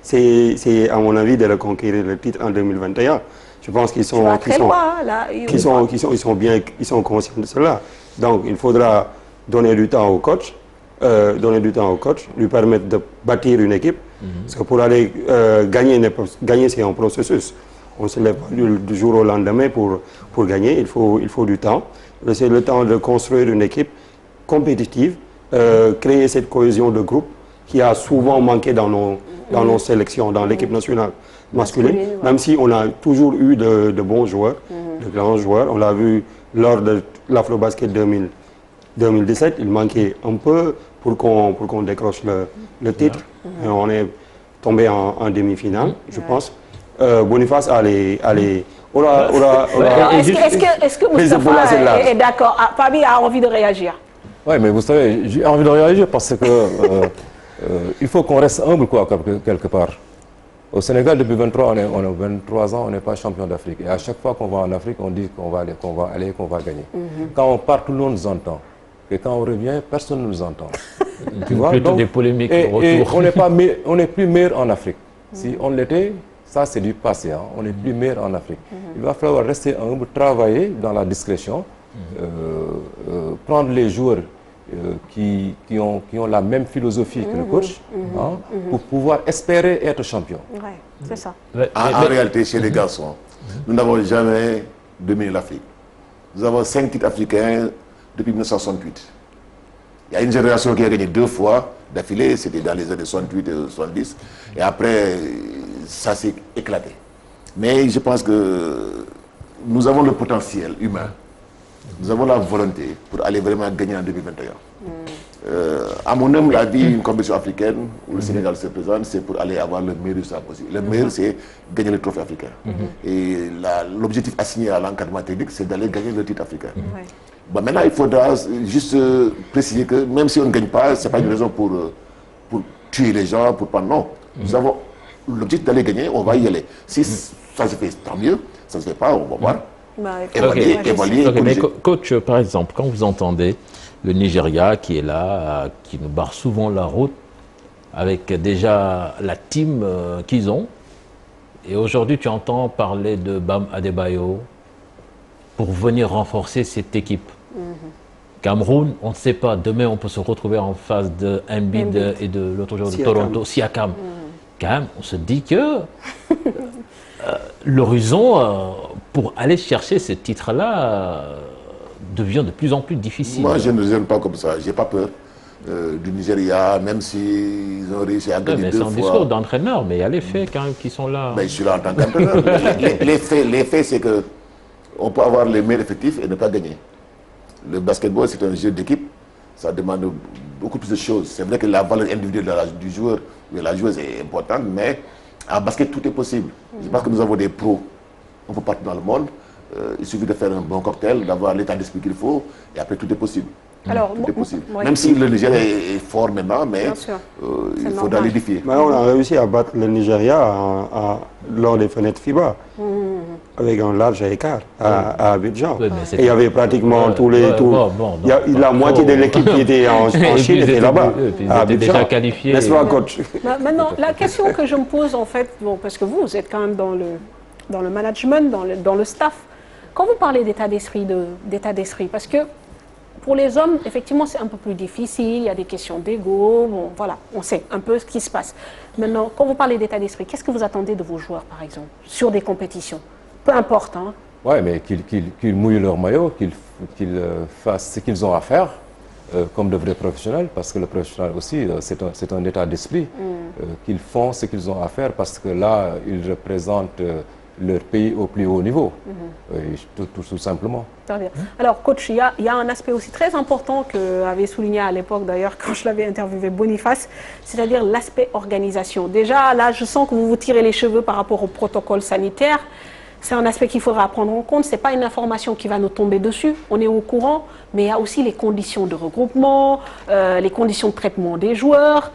c'est, à mon avis, de reconquérir le titre en 2021. Je pense qu'ils sont conscients de cela. Donc, il faudra donner du temps au coach, lui permettre de bâtir une équipe. Parce que pour aller gagner, c'est un processus. On ne se lève pas du jour au lendemain pour gagner, il faut du temps. C'est le temps de construire une équipe compétitive, créer cette cohésion de groupe qui a souvent manqué dans nos sélections, dans l'équipe nationale. masculin, même si on a toujours eu de bons joueurs, de grands joueurs. On l'a vu lors de l'Afrobasket 2017, il manquait un peu pour qu'on décroche le titre. Et on est tombé en demi-finale, je pense. Boniface allait. Est-ce que Moustapha est d'accord? Fabi a envie de réagir. Oui, mais vous savez, j'ai envie de réagir parce que il faut qu'on reste humble quelque part. Au Sénégal, depuis 23 ans, on n'est pas champion d'Afrique. Et à chaque fois qu'on va en Afrique, on dit qu'on va gagner. Quand on part, tout le monde nous entend. Et quand on revient, personne ne nous entend. Tu vois, plutôt des polémiques et on n'est plus meilleur en Afrique. Si on l'était, ça c'est du passé. Hein. On n'est plus meilleur en Afrique. Il va falloir rester humble, travailler dans la discrétion, prendre les joueurs qui ont la même philosophie que le coach, pour pouvoir espérer être champion. Ouais, c'est ça. En réalité, chez les garçons, nous n'avons jamais dominé l'Afrique. Nous avons 5 titres africains depuis 1968. Il y a une génération qui a gagné 2 fois d'affilée, c'était dans les années 68 et 70, et après, ça s'est éclaté. Mais je pense que nous avons le potentiel humain. Nous avons la volonté pour aller vraiment gagner en 2021. À mon humble avis, une compétition africaine où le Sénégal se présente, c'est pour aller avoir le meilleur résultat possible. Le meilleur, c'est gagner le trophée africain. Et l'objectif assigné à l'encadrement technique, c'est d'aller gagner le titre africain. Bon, maintenant, il faudra juste préciser que même si on ne gagne pas, ce n'est pas une raison pour tuer les gens, pour pas. Non. Nous avons l'objectif d'aller gagner, on va y aller. Si ça se fait, tant mieux. Ça ne se fait pas, on va voir. Évaluer. Mais coach, par exemple, quand vous entendez le Nigeria qui est là, qui nous barre souvent la route, avec déjà la team qu'ils ont, et aujourd'hui tu entends parler de Bam Adebayo pour venir renforcer cette équipe. Cameroun, on ne sait pas, demain on peut se retrouver en face de Embiid et de l'autre joueur de Toronto, Siakam. Quand même, on se dit que l'horizon pour aller chercher ce titre-là devient de plus en plus difficile. Moi, je ne raisonne pas comme ça. Je n'ai pas peur du Nigeria, même s'ils ont réussi à gagner 2 fois. C'est un discours d'entraîneur, mais il y a les faits quand même qui sont là. Mais je suis là en tant qu'entraîneur. les faits, c'est qu'on peut avoir les meilleurs effectifs et ne pas gagner. Le basketball, c'est un jeu d'équipe. Ça demande beaucoup plus de choses. C'est vrai que la valeur individuelle du joueur ou de la joueuse est importante, mais en basket, tout est possible. Je pense que nous avons des pros un peu partout dans le monde. Il suffit de faire un bon cocktail, d'avoir l'état d'esprit qu'il faut, et après tout est possible. Alors, tout est possible. Même si le Nigeria est fort maintenant, mais il faudra l'édifier. On a réussi à battre le Nigeria lors des fenêtres FIBA, avec un large écart à Abidjan. Et il y avait pratiquement tous les... la moitié de l'équipe qui était en Chine était là-bas. Ils étaient déjà qualifiés. N'est-ce pas, coach? Maintenant, la question que je me pose, en fait, parce que vous êtes quand même dans le management, dans le staff, quand vous parlez d'état d'esprit, parce que pour les hommes, effectivement, c'est un peu plus difficile, il y a des questions d'ego, bon, voilà, on sait un peu ce qui se passe. Maintenant, quand vous parlez d'état d'esprit, qu'est-ce que vous attendez de vos joueurs, par exemple, sur des compétitions? Peu importe, hein. Oui, mais qu'ils mouillent leur maillot, qu'ils fassent ce qu'ils ont à faire, comme de vrais professionnels, parce que le professionnel aussi, c'est un état d'esprit, qu'ils font ce qu'ils ont à faire, parce que là, ils représentent leur pays au plus haut niveau, tout simplement. Très bien. Alors, coach, il y a un aspect aussi très important que avait souligné à l'époque, d'ailleurs, quand je l'avais interviewé Boniface, c'est-à-dire l'aspect organisation. Déjà, là, je sens que vous vous tirez les cheveux par rapport au protocole sanitaire. C'est un aspect qu'il faudra prendre en compte. Ce n'est pas une information qui va nous tomber dessus. On est au courant, mais il y a aussi les conditions de regroupement, les conditions de traitement des joueurs.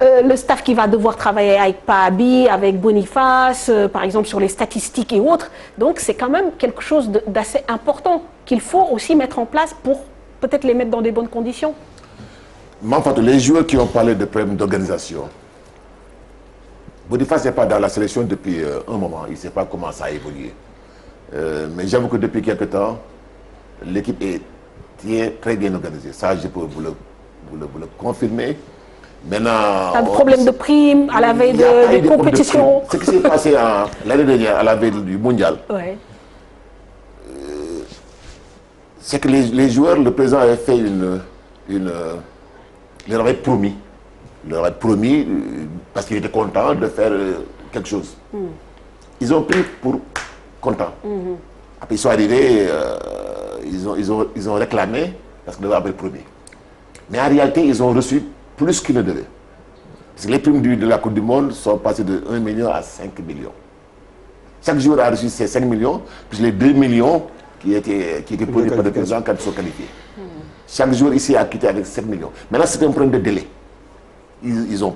Le staff qui va devoir travailler avec Pabi, avec Boniface, par exemple sur les statistiques et autres. Donc c'est quand même quelque chose d'assez important qu'il faut aussi mettre en place pour peut-être les mettre dans des bonnes conditions. Mais en fait, les joueurs qui ont parlé de problèmes d'organisation, Boniface n'est pas dans la sélection depuis un moment, il ne sait pas comment ça a évolué. Mais j'avoue que depuis quelques temps, l'équipe est très bien organisée. Ça, je peux vous le confirmer. Maintenant, un problème de primes à la veille de compétition. Ce qui s'est passé l'année dernière, à la veille du mondial, c'est que les joueurs, le président avait fait leur avait promis, parce qu'il était content de faire quelque chose. Ils ont pris pour content. Après, ils sont arrivés, ils ont réclamé parce qu'ils devaient avoir le premier. Mais en réalité, ils ont reçu plus qu'ils ne devaient. Parce que les primes de la Coupe du Monde sont passées de 1 million à 5 millions. Chaque joueur a reçu ces 5 millions, plus les 2 millions qui étaient produits par le président quand ils sont qualifiés. Chaque joueur ici a quitté avec 7 millions. Maintenant, c'est un problème de délai. Ils ont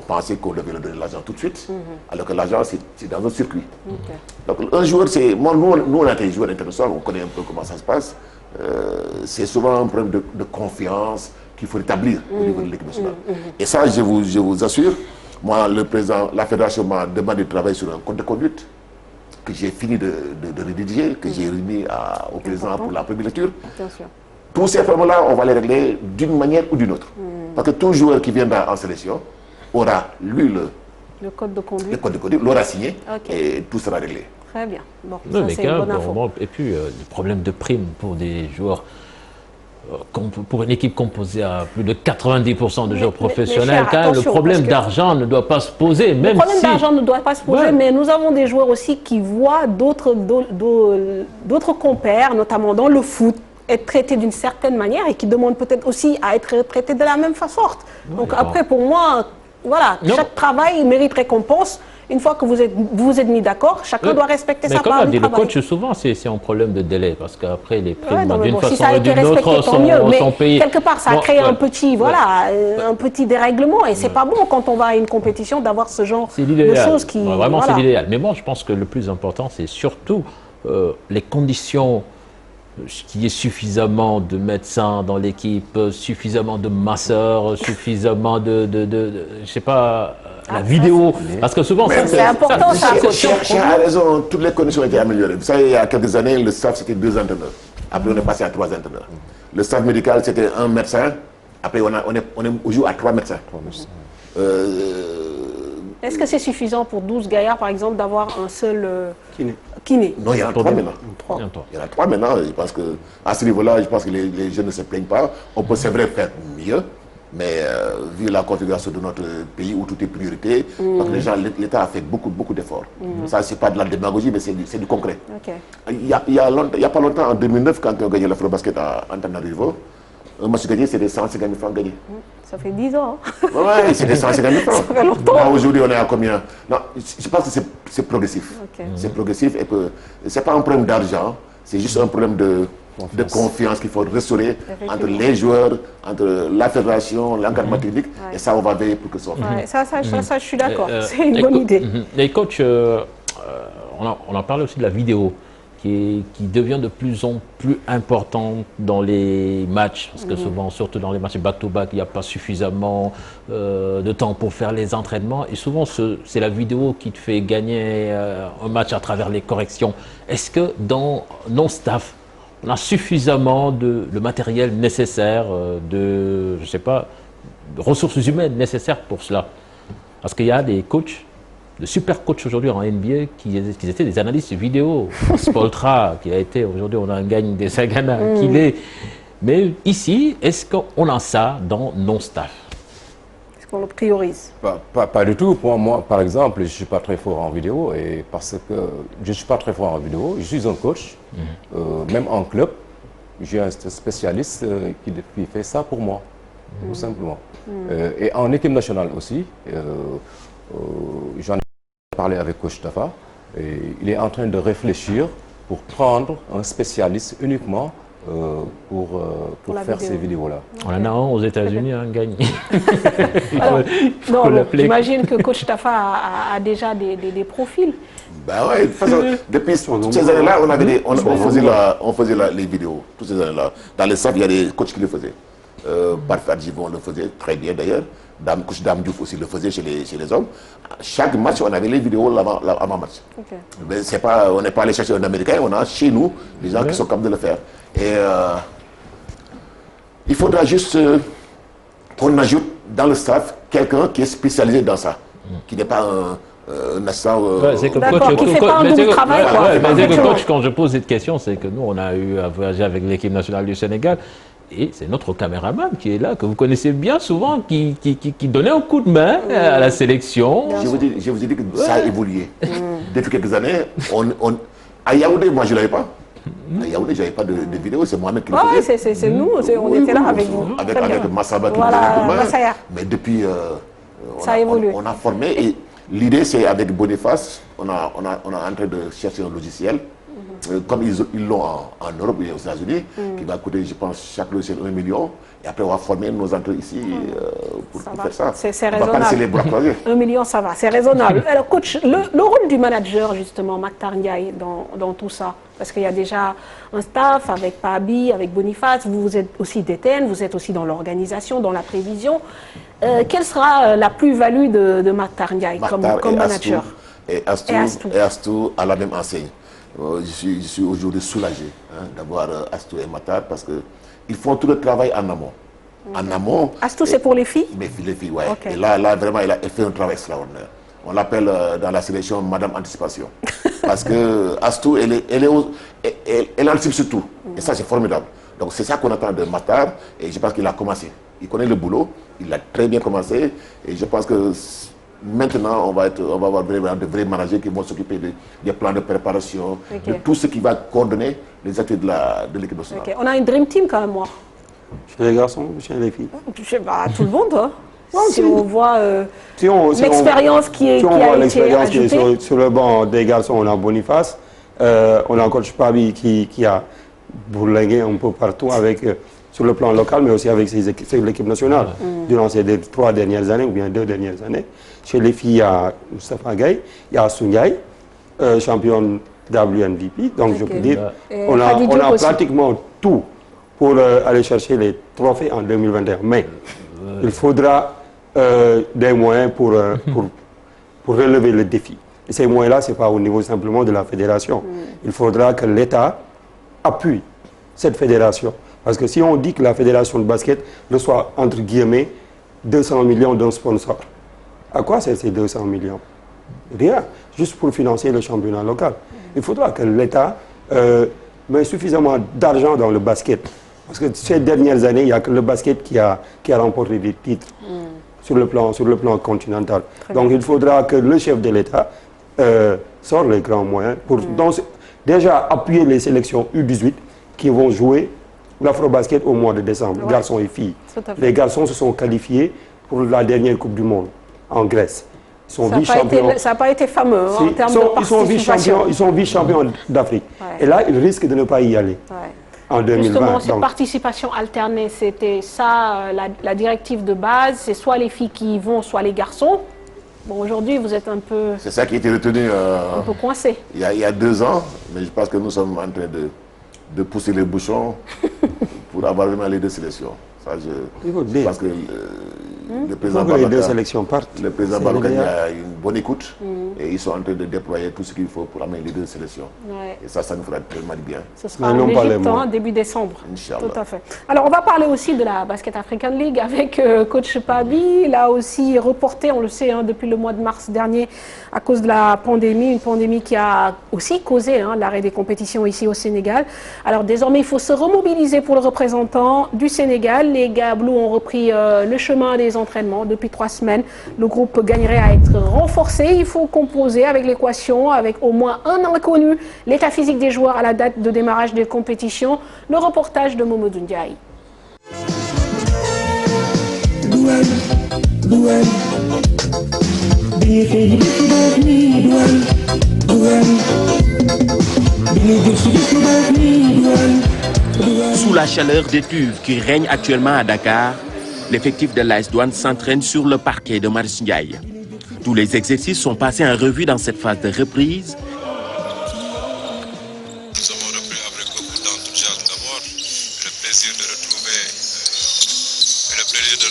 pensé qu'on devait leur donner l'argent tout de suite, alors que l'argent, c'est dans un circuit. Donc, un joueur, c'est... Nous, on a été joueurs internationaux, on connaît un peu comment ça se passe. C'est souvent un problème de confiance qu'il faut rétablir au niveau de l'équipe nationale. Et ça, je vous assure, moi, le président, la fédération m'a demandé de travailler sur un code de conduite que j'ai fini de rédiger, que j'ai remis au président pour la première lecture. Tous ces problèmes-là, on va les régler d'une manière ou d'une autre. Parce que tout joueur qui viendra en sélection aura lu le code de conduite, l'aura signé, et tout sera réglé. Très bien. Bon, non, ça, mais c'est une bonne info. bon, et puis, le problème de prime pour des joueurs, pour une équipe composée à plus de 90% de joueurs professionnels, le problème d'argent ne doit pas se poser. Le problème d'argent ne doit pas se poser, mais nous avons des joueurs aussi qui voient d'autres compères, notamment dans le foot, être traités d'une certaine manière et qui demandent peut-être aussi à être traités de la même façon. Donc après, pour moi, voilà, chaque travail mérite récompense. Une fois que vous êtes mis d'accord, chacun doit respecter sa part du travail. Le coach, souvent, c'est un problème de délai, parce qu'après, les primes, d'une façon si ça a ou été d'une autre, sont payées. Quelque part, ça a créé un petit dérèglement, et c'est pas bon quand on va à une compétition d'avoir ce genre de choses qui... Vraiment, c'est l'idéal. Mais moi, je pense que le plus important, c'est surtout les conditions, qu'il y ait suffisamment de médecins dans l'équipe, suffisamment de masseurs, suffisamment je sais pas... La vidéo, parce que souvent c'est important. Cher a raison, toutes les conditions ont été améliorées. Vous savez, il y a quelques années, le staff c'était 2 entraîneurs. Après, on est passé à 3 entraîneurs. Le staff médical c'était 1 médecin. Après, on joue à 3 médecins. Est-ce que c'est suffisant pour 12 gaillards, par exemple, d'avoir un seul kiné? Non, il y en a 3 maintenant. Il y en a 3 maintenant. Je pense que à ce niveau-là, je pense que les jeunes ne se plaignent pas. On peut, c'est vrai, faire mieux. Mais vu la configuration de notre pays où tout est priorité, l'État a fait beaucoup d'efforts. Ça, c'est pas de la démagogie, mais c'est du concret. Il y a pas longtemps, en 2009, quand on a gagné l'Afrobasket à Antananarivo, un match gagné, c'était 150 000 francs gagnés. Ça fait 10 ans. Oui, c'était 150 000 francs. Ça fait longtemps. Aujourd'hui, on est à combien? Non, je pense que c'est progressif. C'est progressif et que c'est pas un problème d'argent, c'est juste un problème de confiance qu'il faut restaurer entre les joueurs, entre la fédération, l'encadrement technique, et ça, on va veiller pour que ça soit fait. Ça, je suis d'accord, c'est une bonne idée. Les coachs, on a parlé aussi de la vidéo, qui devient de plus en plus importante dans les matchs, parce que souvent, surtout dans les matchs back-to-back, il n'y a pas suffisamment de temps pour faire les entraînements, et souvent, c'est la vidéo qui te fait gagner un match à travers les corrections. Est-ce que dans nos staffs, on a suffisamment le matériel nécessaire, je sais pas, de ressources humaines nécessaires pour cela? Parce qu'il y a des coachs, de super coachs aujourd'hui en NBA qui étaient des analystes vidéo. Spoltra, qui a été, aujourd'hui on a un gagne des Sagana, qu'il est. Mais ici, est-ce qu'on a ça dans nos staffs? Est-ce qu'on le priorise? Pas du tout. Pour moi, par exemple, je ne suis pas très fort en vidéo, et parce que je ne suis pas très fort en vidéo, je suis un coach, même en club, j'ai un spécialiste qui fait ça pour moi, tout simplement. Et en équipe nationale aussi, j'en ai parlé avec coach Tafa, et il est en train de réfléchir pour prendre un spécialiste uniquement pour faire ces vidéos-là. On en a un aux États-Unis, un gagné. J'imagine que coach Tafa a déjà des profils. Ben ouais, de toute façon, depuis ces années-là, on faisait les vidéos. Toutes ces années-là. Dans les staffs, il y a des coachs qui le faisaient. Parfait Givon le faisait très bien d'ailleurs. Coach Dame Diouf aussi le faisait chez les hommes. Chaque match, on avait les vidéos avant-match. Mais on n'est pas allé chercher un Américain, on a chez nous des gens qui sont capables de le faire. Et il faudra juste qu'on ajoute dans le staff quelqu'un qui est spécialisé dans ça, qui n'est pas un assistant. C'est que coach, quand je pose cette question, c'est que nous, on a eu à voyager avec l'équipe nationale du Sénégal. Et c'est notre caméraman qui est là, que vous connaissez bien souvent, qui donnait un coup de main à la sélection. Je vous ai dit que ça a évolué. Depuis quelques années, à Yaoundé, moi je ne l'avais pas. À Yaoundé, je n'avais pas de vidéo, c'est moi-même qui le faisais. C'est nous, on était là avec vous. Avec Massaba qui mais depuis, on a formé et l'idée c'est avec Boniface, on est en train de chercher un logiciel. Comme ils l'ont en Europe et aux États-Unis, qui va coûter, je pense, chaque logiciel 1 million. Et après, on va former nos entrées ici pour faire ça. C'est raisonnable. 1 million, ça va, c'est raisonnable. Alors, coach, le rôle du manager, justement, Mactar Ndiaye, dans tout ça, parce qu'il y a déjà un staff avec Pabi, avec Boniface, vous êtes aussi d'Étienne, vous êtes aussi dans l'organisation, dans la prévision. Quelle sera la plus-value de Mactar Ndiaye comme manager? Et Astou à la même enseigne. Je suis aujourd'hui soulagé d'avoir Astou et Matar parce qu'ils font tout le travail en amont. En amont. Astou, c'est pour les filles? Les filles, oui. Okay. Et là, vraiment, elle fait un travail extraordinaire. On l'appelle dans la sélection Madame Anticipation. Parce que Astou, elle anticipe sur tout. Et ça, c'est formidable. Donc, c'est ça qu'on attend de Matar. Et je pense qu'il a commencé. Il connaît le boulot. Il a très bien commencé. Et je pense que maintenant, on va avoir vraiment de vrais managers qui vont s'occuper des plans de préparation, de tout ce qui va coordonner les activités de l'équipe nationale. On a une dream team quand même, moi. Chez les garçons, chez les filles. Tout le monde, hein. Si on voit l'expérience qui a été ajoutée. Sur le banc des garçons, on a Boniface, on a un coach Pabi qui a bourlingué un peu partout sur le plan local, mais aussi avec l'équipe nationale durant ces 3 dernières années ou bien 2 dernières années. Chez les filles, il y a Moustapha Gaye, il y a Souniaï, championne WNVP. Donc je peux dire, on a pratiquement tout pour aller chercher les trophées en 2021. Mais il faudra des moyens pour relever le défi. Et ces moyens-là, ce n'est pas au niveau simplement de la fédération. Il faudra que l'État appuie cette fédération. Parce que si on dit que la fédération de basket reçoit, entre guillemets, 200 millions d'un sponsor, à quoi c'est ces 200 millions? Rien, juste pour financer le championnat local. Il faudra que l'État mette suffisamment d'argent dans le basket. Parce que ces dernières années, il n'y a que le basket qui a remporté des titres sur le plan continental. Donc il faudra que le chef de l'État sorte les grands moyens pour déjà appuyer les sélections U18 qui vont jouer l'Afro-Basket au mois de décembre, garçons et filles. Les garçons se sont qualifiés pour la dernière Coupe du Monde en Grèce. Ils sont vice-champions. Ça n'a pas été fameux en termes de participation. Ils sont vice-champions d'Afrique. Et là, ils risquent de ne pas y aller en 2020. Justement, cette participation alternée, c'était ça, la directive de base, c'est soit les filles qui y vont, soit les garçons. Bon, aujourd'hui, vous êtes un peu... C'est ça qui a été retenu un peu coincé. Il y a 2 ans, mais je pense que nous sommes en train de pousser les bouchons pour avoir vraiment les 2 sélections. Ça, je pense que le président Balokani a une bonne écoute et ils sont en train de déployer tout ce qu'il faut pour amener les 2 sélections. Et ça nous fera tellement bien. Ce sera en Égypte, début décembre. Inch'Allah. Tout à fait. Alors, on va parler aussi de la Basket African League avec coach Pabi. Là aussi, reporté, on le sait, depuis le mois de mars dernier à cause de la pandémie. Une pandémie qui a aussi causé l'arrêt des compétitions ici au Sénégal. Alors, désormais, il faut se remobiliser pour le représentant du Sénégal. Les Gablous ont repris le chemin des entraînements depuis 3 semaines. Le groupe gagnerait à être renforcé. Il faut composer avec l'équation, avec au moins un inconnu, l'état physique des joueurs à la date de démarrage des compétitions. Le reportage de Momodou Ndiaye. Sous la chaleur des cuves qui règne actuellement à Dakar, l'effectif de l'AS Douanes s'entraîne sur le parquet de Marius Ndiaye. Tous les exercices sont passés en revue dans cette phase de reprise. Nous avons repris avec beaucoup d'enthousiasme d'abord le plaisir de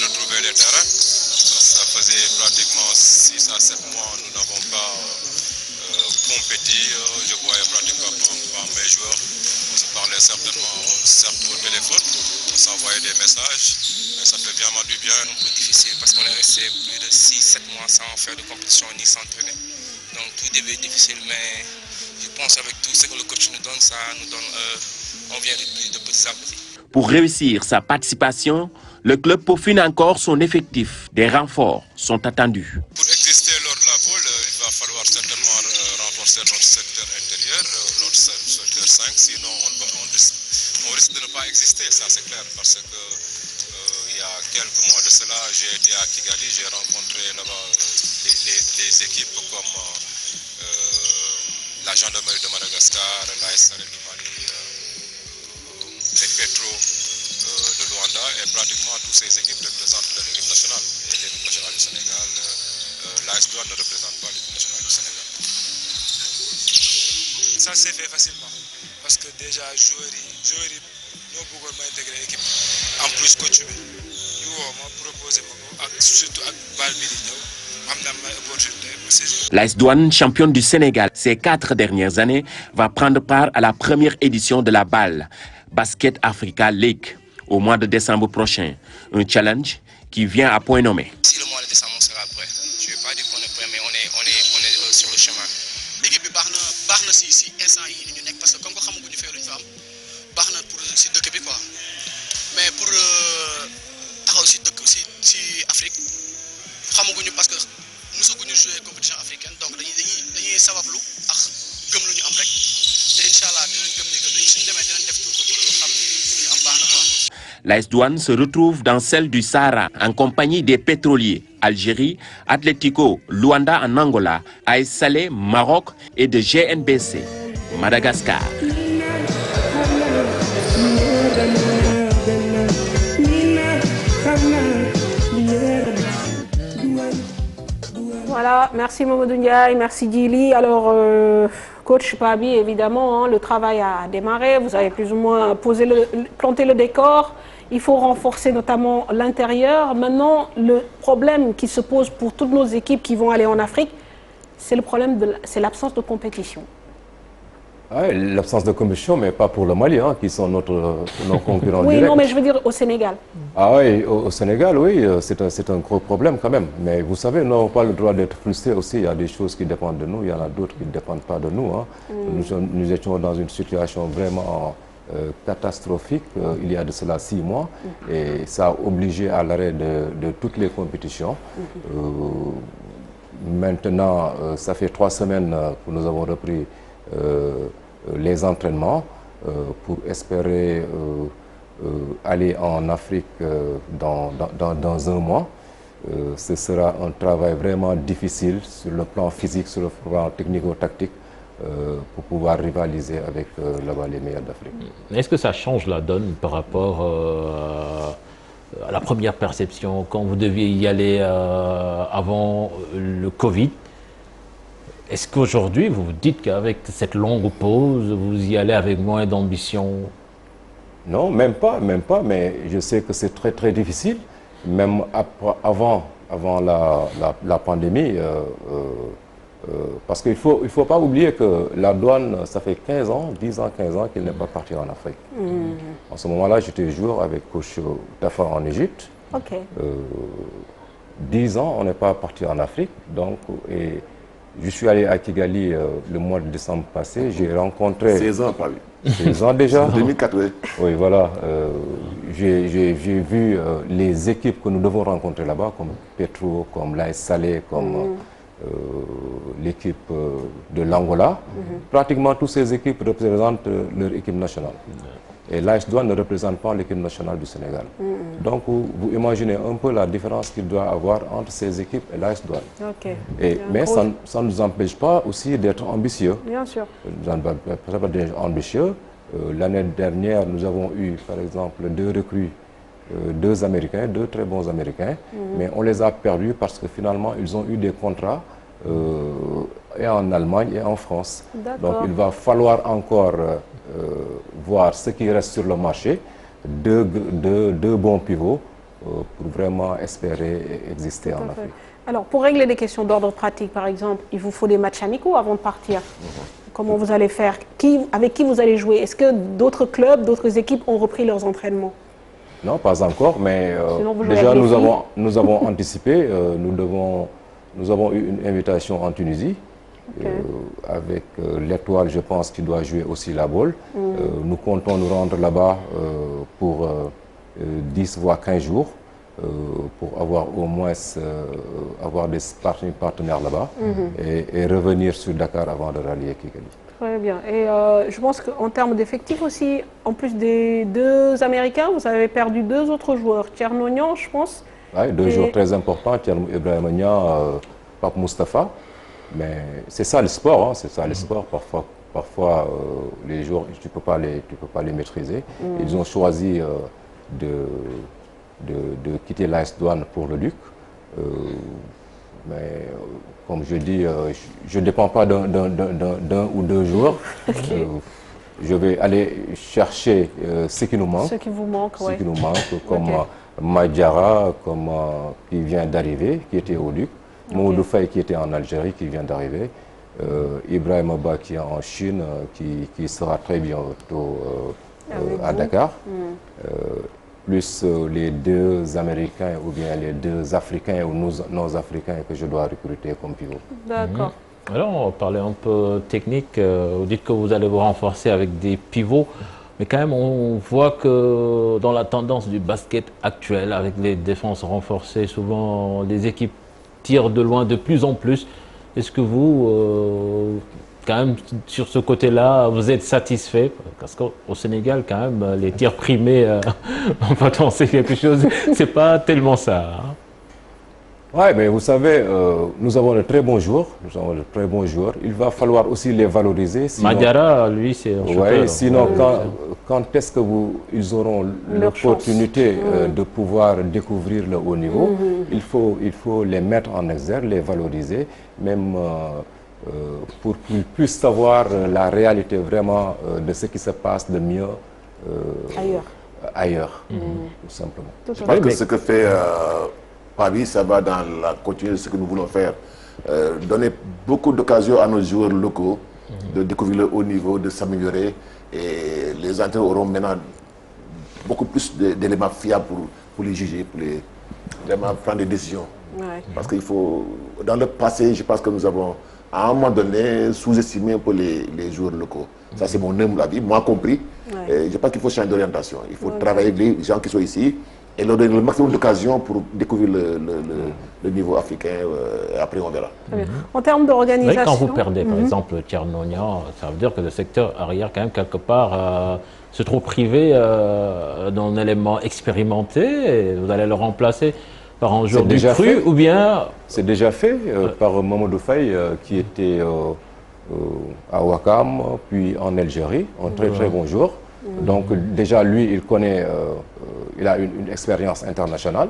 retrouver les terrains. Ça faisait pratiquement 6 à 7 mois nous n'avons pas compéti. Je voyais pratiquement pas mes joueurs. On se parlait certainement certes au téléphone, on s'envoyait des messages, mais ça fait vraiment du bien. Un peu difficile parce qu'on est resté plus de 6-7 mois sans faire de compétition ni s'entraîner. Donc tout début est difficile, mais je pense avec tout ce que le coach nous donne, on vient de petit à petit. Pour réussir sa participation, le club peaufine encore son effectif. Des renforts sont attendus. Pour exister lors de la poule, il va falloir certainement renforcer notre secteur intérieur, notre secteur 5, sinon on risque de ne pas exister, ça c'est clair, parce que il y a quelques mois de cela, j'ai été à Kigali, j'ai rencontré là-bas les équipes comme la gendarmerie de Madagascar, l'AS Sahel du Mali, les Petro de Luanda, et pratiquement toutes ces équipes représentent l'équipe nationale. Et l'équipe nationale du Sénégal, l'AS Douanes ne représente pas l'équipe nationale du Sénégal. Ça s'est fait facilement, parce que déjà joueurs yi ñoo bëggoon ma intégrer l'équipe. En plus coach bi ñu woo ma proposé ma ko ak surtout ak bal bi di ñëw am na may opportunité. L'AS Douanes, championne du Sénégal ces 4 dernières années, va prendre part à la première édition de la BAL, Basket Africa League, au mois de décembre prochain. Un challenge qui vient à point nommé. Si le mois de décembre on sera prêt, je ne vais pas dire qu'on est prêt, mais on est sur le chemin. L'équipe bi baax na si instant yi ñu nekk parce que comme que xamaguñu fee luñu fa am baax na pour si dëkk bi quoi, mais pour taxaw si dëkk si Afrique xamaguñu parce que mosaguñu jouer compétition africaine, donc dañuy sabablu ak gëm lu ñu am rek te inch'Allah dinañ gëm ni que suñu demee dinañ def tout pour xam ni li am baax na quoi. L'AS Douanes se retrouve dans celle du Sahara en compagnie des pétroliers Algérie, Atlético Luanda en Angola, AS Salé Maroc et de GNBC Madagascar. Voilà, merci Mamadou Ndiaye, merci Djily. Alors, coach Pabi, évidemment, le travail a démarré. Vous avez plus ou moins planté le décor. Il faut renforcer notamment l'intérieur. Maintenant, le problème qui se pose pour toutes nos équipes qui vont aller en Afrique, c'est l'absence de compétition. Ouais, l'absence de compétition, mais pas pour le Mali, hein, qui sont nos concurrents oui, directs. Non, mais je veux dire au Sénégal. Ah oui, au Sénégal, oui, c'est un gros problème quand même. Mais vous savez, nous n'avons pas le droit d'être frustrés aussi. Il y a des choses qui dépendent de nous, il y en a d'autres qui ne dépendent pas de nous. Hein. Nous étions dans une situation vraiment catastrophique il y a de cela 6 mois. Et ça a obligé à l'arrêt de toutes les compétitions. Maintenant, ça fait 3 semaines que nous avons repris les entraînements pour espérer aller en Afrique dans un mois. Ce sera un travail vraiment difficile sur le plan physique, sur le plan technico-tactique pour pouvoir rivaliser avec là-bas les meilleurs d'Afrique. Est-ce que ça change la donne par rapport à la première perception quand vous deviez y aller avant le Covid? Est-ce qu'aujourd'hui, vous vous dites qu'avec cette longue pause, vous y allez avec moins d'ambition? Non, même pas, mais je sais que c'est très très difficile. Même avant la pandémie, parce qu'il faut pas oublier que la douane, ça fait 15 ans, 10 ans, 15 ans qu'elle n'est pas partie en Afrique. En ce moment-là, j'étais joueur avec coach Tafa en Égypte. 10 ans, on n'est pas parti en Afrique, donc... Je suis allé à Kigali le mois de décembre passé, j'ai rencontré... 16 ans, pas 16 ans déjà. 2004, oui. Oui, voilà. J'ai vu les équipes que nous devons rencontrer là-bas, comme Petro, comme l'AS Salé, comme l'équipe de l'Angola. Pratiquement toutes ces équipes représentent leur équipe nationale. Et l'AS Douanes ne représente pas l'équipe nationale du Sénégal. Donc, vous imaginez un peu la différence qu'il doit avoir entre ces équipes et l'AS Douanes. Mais ça ne nous empêche pas aussi d'être ambitieux. Bien sûr. D'être ambitieux. L'année dernière, nous avons eu, par exemple, 2 recrues, 2 Américains, 2 très bons Américains. Mais on les a perdus parce que finalement, ils ont eu des contrats et en Allemagne et en France. Donc, il va falloir encore... voir ce qui reste sur le marché, deux bons pivots pour vraiment espérer exister en Afrique. Alors, pour régler des questions d'ordre pratique, par exemple, il vous faut des matchs amicaux avant de partir. Comment vous allez faire? Avec qui vous allez jouer? Est-ce que d'autres clubs, d'autres équipes ont repris leurs entraînements? Non, pas encore, mais déjà nous avons anticipé. Nous avons eu une invitation en Tunisie Avec l'Étoile, je pense qu'il doit jouer aussi la balle. Nous comptons nous rendre là-bas pour 10 voire 15 jours pour avoir au moins avoir des partenaires là-bas et revenir sur Dakar avant de rallier Kigali. Très bien. Et je pense qu'en termes d'effectifs aussi, en plus des 2 Américains, vous avez perdu 2 autres joueurs. Thierno Niang, je pense. Oui, 2 joueurs très importants, Thierno Ibrahima Niang, Pape Moustapha. Mais c'est ça le sport, hein, c'est ça le sport. Parfois les joueurs, tu peux pas les maîtriser. Ils ont choisi de quitter l'AS Douanes pour le Luc. Mais comme je dis, je ne dépends pas d'un ou 2 joueurs. Je vais aller chercher ce qui nous manque. Ce qui vous manque, ce qui nous manque, comme Madjara, comme qui vient d'arriver, qui était au Luc. Maoudou Faye qui était en Algérie, qui vient d'arriver. Ibrahim Abba qui est en Chine, qui sera très bientôt à Dakar. Plus les 2 Américains ou bien les 2 Africains ou nos Africains que je dois recruter comme pivot. D'accord. Alors, on va parler un peu technique. Vous dites que vous allez vous renforcer avec des pivots. Mais quand même, on voit que dans la tendance du basket actuel, avec les défenses renforcées, souvent les équipes tirent de loin de plus en plus. Est-ce que vous, quand même, sur ce côté-là, vous êtes satisfait? Parce qu'au Sénégal, quand même, les tirs primés, on va penser quelque chose. C'est pas tellement ça. Hein. Oui, mais vous savez, nous avons de très bons joueurs. Il va falloir aussi les valoriser. Madiara, lui, c'est un shooter. Oui, sinon, quand est-ce qu'ils auront l'opportunité de pouvoir découvrir le haut niveau, il faut les mettre en exergue, les valoriser, même pour qu'ils puissent savoir la réalité vraiment de ce qui se passe de mieux ailleurs, tout simplement. Je pense que ce que fait Paris, ça va dans la continuité de ce que nous voulons faire. Donner beaucoup d'occasions à nos joueurs locaux de découvrir le haut niveau, de s'améliorer. Et les entraîneurs auront maintenant beaucoup plus d'éléments fiables pour les juger, pour vraiment prendre des décisions. Ouais. Parce qu'il faut, dans le passé, je pense que nous avons à un moment donné sous-estimé un peu les joueurs locaux. Ça, c'est mon humble avis, moi compris. Ouais. Je pense qu'il faut changer d'orientation. Il faut travailler avec les gens qui sont ici et leur donner le maximum d'occasions pour découvrir le niveau africain. Et après, on verra. En termes d'organisation... Quand vous perdez, par exemple, Thierno Niang, ça veut dire que le secteur arrière, quand même, quelque part, se trouve privé d'un élément expérimenté et vous allez le remplacer par un joueur déjà cru ou bien... C'est déjà fait par Mamadou Faye qui était à Ouakam, puis en Algérie, un très bon joueur. Donc déjà lui, il connaît, il a une expérience internationale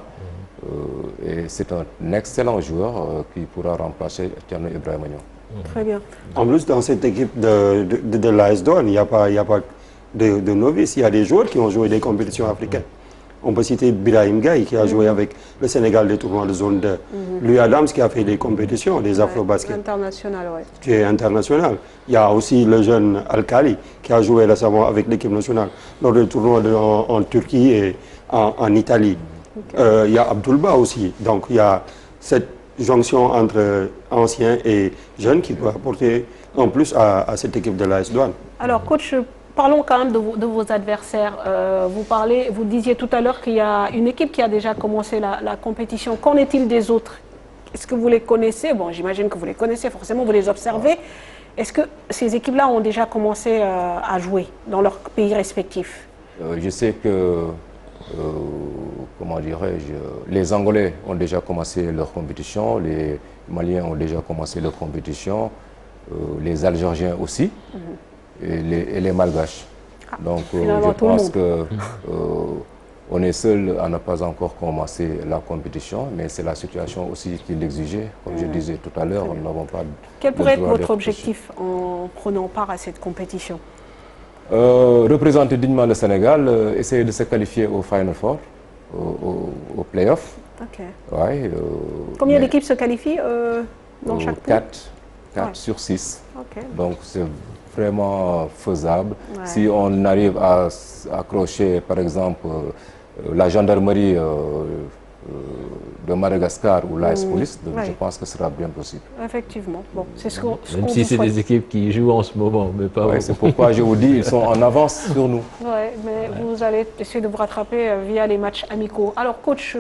et c'est un excellent joueur qui pourra remplacer Thierno Ibrahima Niang. Très bien. En plus, dans cette équipe de l'AS Douanes, il n'y a pas de novices, il y a des joueurs qui ont joué des compétitions africaines. On peut citer Birahim Gaye qui a joué avec le Sénégal des tournois de zone 2. Louis Adams qui a fait des compétitions, des afro-basket. International, oui. Qui est international. Il y a aussi le jeune Al-Khali qui a joué récemment avec l'équipe nationale lors des tournois en Turquie et en Italie. Okay. Il y a Abdoulba aussi. Donc il y a cette jonction entre anciens et jeunes qui doit apporter en plus à cette équipe de l'AS Douanes. Alors coach, parlons quand même de vos adversaires. Vous disiez tout à l'heure qu'il y a une équipe qui a déjà commencé la compétition. Qu'en est-il des autres? Est-ce que vous les connaissez? Bon, j'imagine que vous les connaissez, forcément, vous les observez. Est-ce que ces équipes-là ont déjà commencé à jouer dans leurs pays respectifs? Je sais que, comment dirais-je, les Angolais ont déjà commencé leur compétition, les Maliens ont déjà commencé leur compétition, les Algériens aussi. Et les Malgaches. Donc je pense que on est seul à ne pas encore commencé la compétition, mais c'est la situation aussi qui l'exigeait. Comme je disais tout à l'heure, nous n'avons pas... Quel pourrait être votre objectif en prenant part à cette compétition? Représenter dignement le Sénégal, essayer de se qualifier au Final Four, au play-off. Okay. Ouais, combien d'équipes se qualifient dans chaque poule? 4 sur 6. Okay. Donc c'est vraiment faisable. Ouais. Si on arrive à accrocher, par exemple, la gendarmerie de Madagascar ou l'AS Police, donc je pense que ce sera bien possible. Effectivement. Bon, c'est ce qu'on Même si c'est des équipes qui jouent en ce moment, mais pas ouais, c'est pourquoi je vous dis, ils sont en avance sur nous. Oui, mais vous allez essayer de vous rattraper via les matchs amicaux. Alors, coach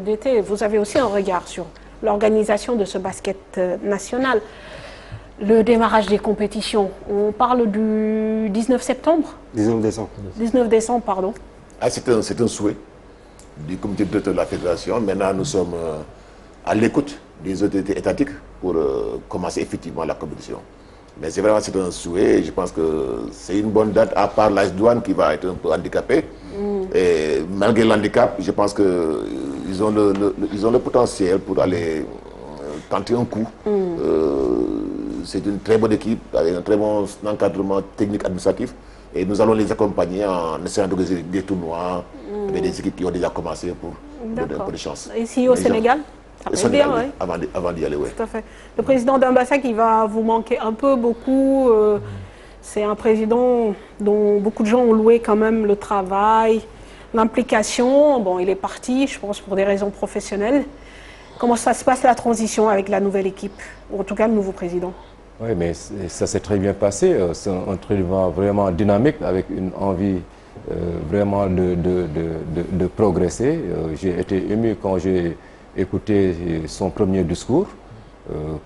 d'été, vous avez aussi un regard sur l'organisation de ce basket national. Le démarrage des compétitions, on parle du 19 septembre 19 décembre. 19 décembre, pardon. Ah, c'est un souhait du comité directeur de la fédération. Maintenant, nous sommes à l'écoute des autorités étatiques pour commencer effectivement la compétition. Mais c'est vraiment un souhait et je pense que c'est une bonne date, à part l'AS Douanes qui va être un peu handicapé. Et malgré l'handicap, je pense qu'ils ont le potentiel pour aller tenter un coup. C'est une très bonne équipe avec un très bon encadrement technique administratif et nous allons les accompagner en essayant d'organiser des tournois avec des équipes qui ont déjà commencé pour donner un peu de chance. Ici au Sénégal, ça bien, oui. Avant d'y aller, oui. Tout à fait. Le président d'Ambassa qui va vous manquer un peu, beaucoup. C'est un président dont beaucoup de gens ont loué quand même le travail, l'implication. Bon, il est parti, je pense, pour des raisons professionnelles. Comment ça se passe la transition avec la nouvelle équipe, ou en tout cas le nouveau président? Oui, mais ça s'est très bien passé. C'est un entraînement vraiment dynamique avec une envie vraiment de progresser. J'ai été ému quand j'ai écouté son premier discours,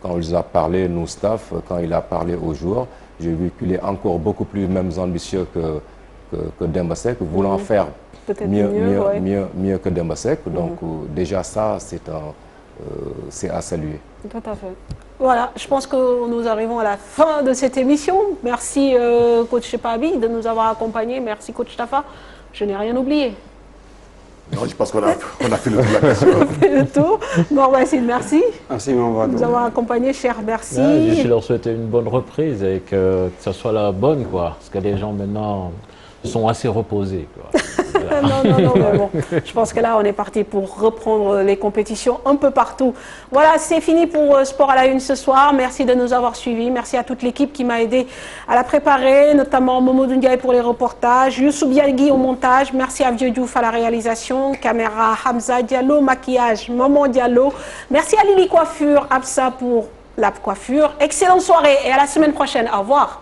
quand il a parlé, nous staff, quand il a parlé aux joueurs. J'ai vu qu'il est encore beaucoup plus même ambitieux que Demba Seck, voulant faire mieux que Demba Seck. Donc déjà ça, c'est à saluer. Tout à fait. Voilà, je pense que nous arrivons à la fin de cette émission. Merci coach Chepabi de nous avoir accompagnés. Merci coach Tafa. Je n'ai rien oublié. Non, je pense qu'on a fait le tour de la question. On a fait le tour. Morbassine, merci. Merci, Morbassine. Nous avons accompagné, cher, merci. Je leur souhaite une bonne reprise et que ce soit la bonne, quoi. Parce que les gens maintenant sont assez reposés, quoi. Non, mais bon, je pense que là, on est parti pour reprendre les compétitions un peu partout. Voilà, c'est fini pour Sport à la Une ce soir. Merci de nous avoir suivis. Merci à toute l'équipe qui m'a aidé à la préparer, notamment Momo Ndiaye pour les reportages, Youssou Biagui au montage. Merci à Vieux Diouf à la réalisation, caméra Hamza Diallo, maquillage Maman Diallo. Merci à Lili Coiffure, Absa pour la coiffure. Excellente soirée et à la semaine prochaine. Au revoir.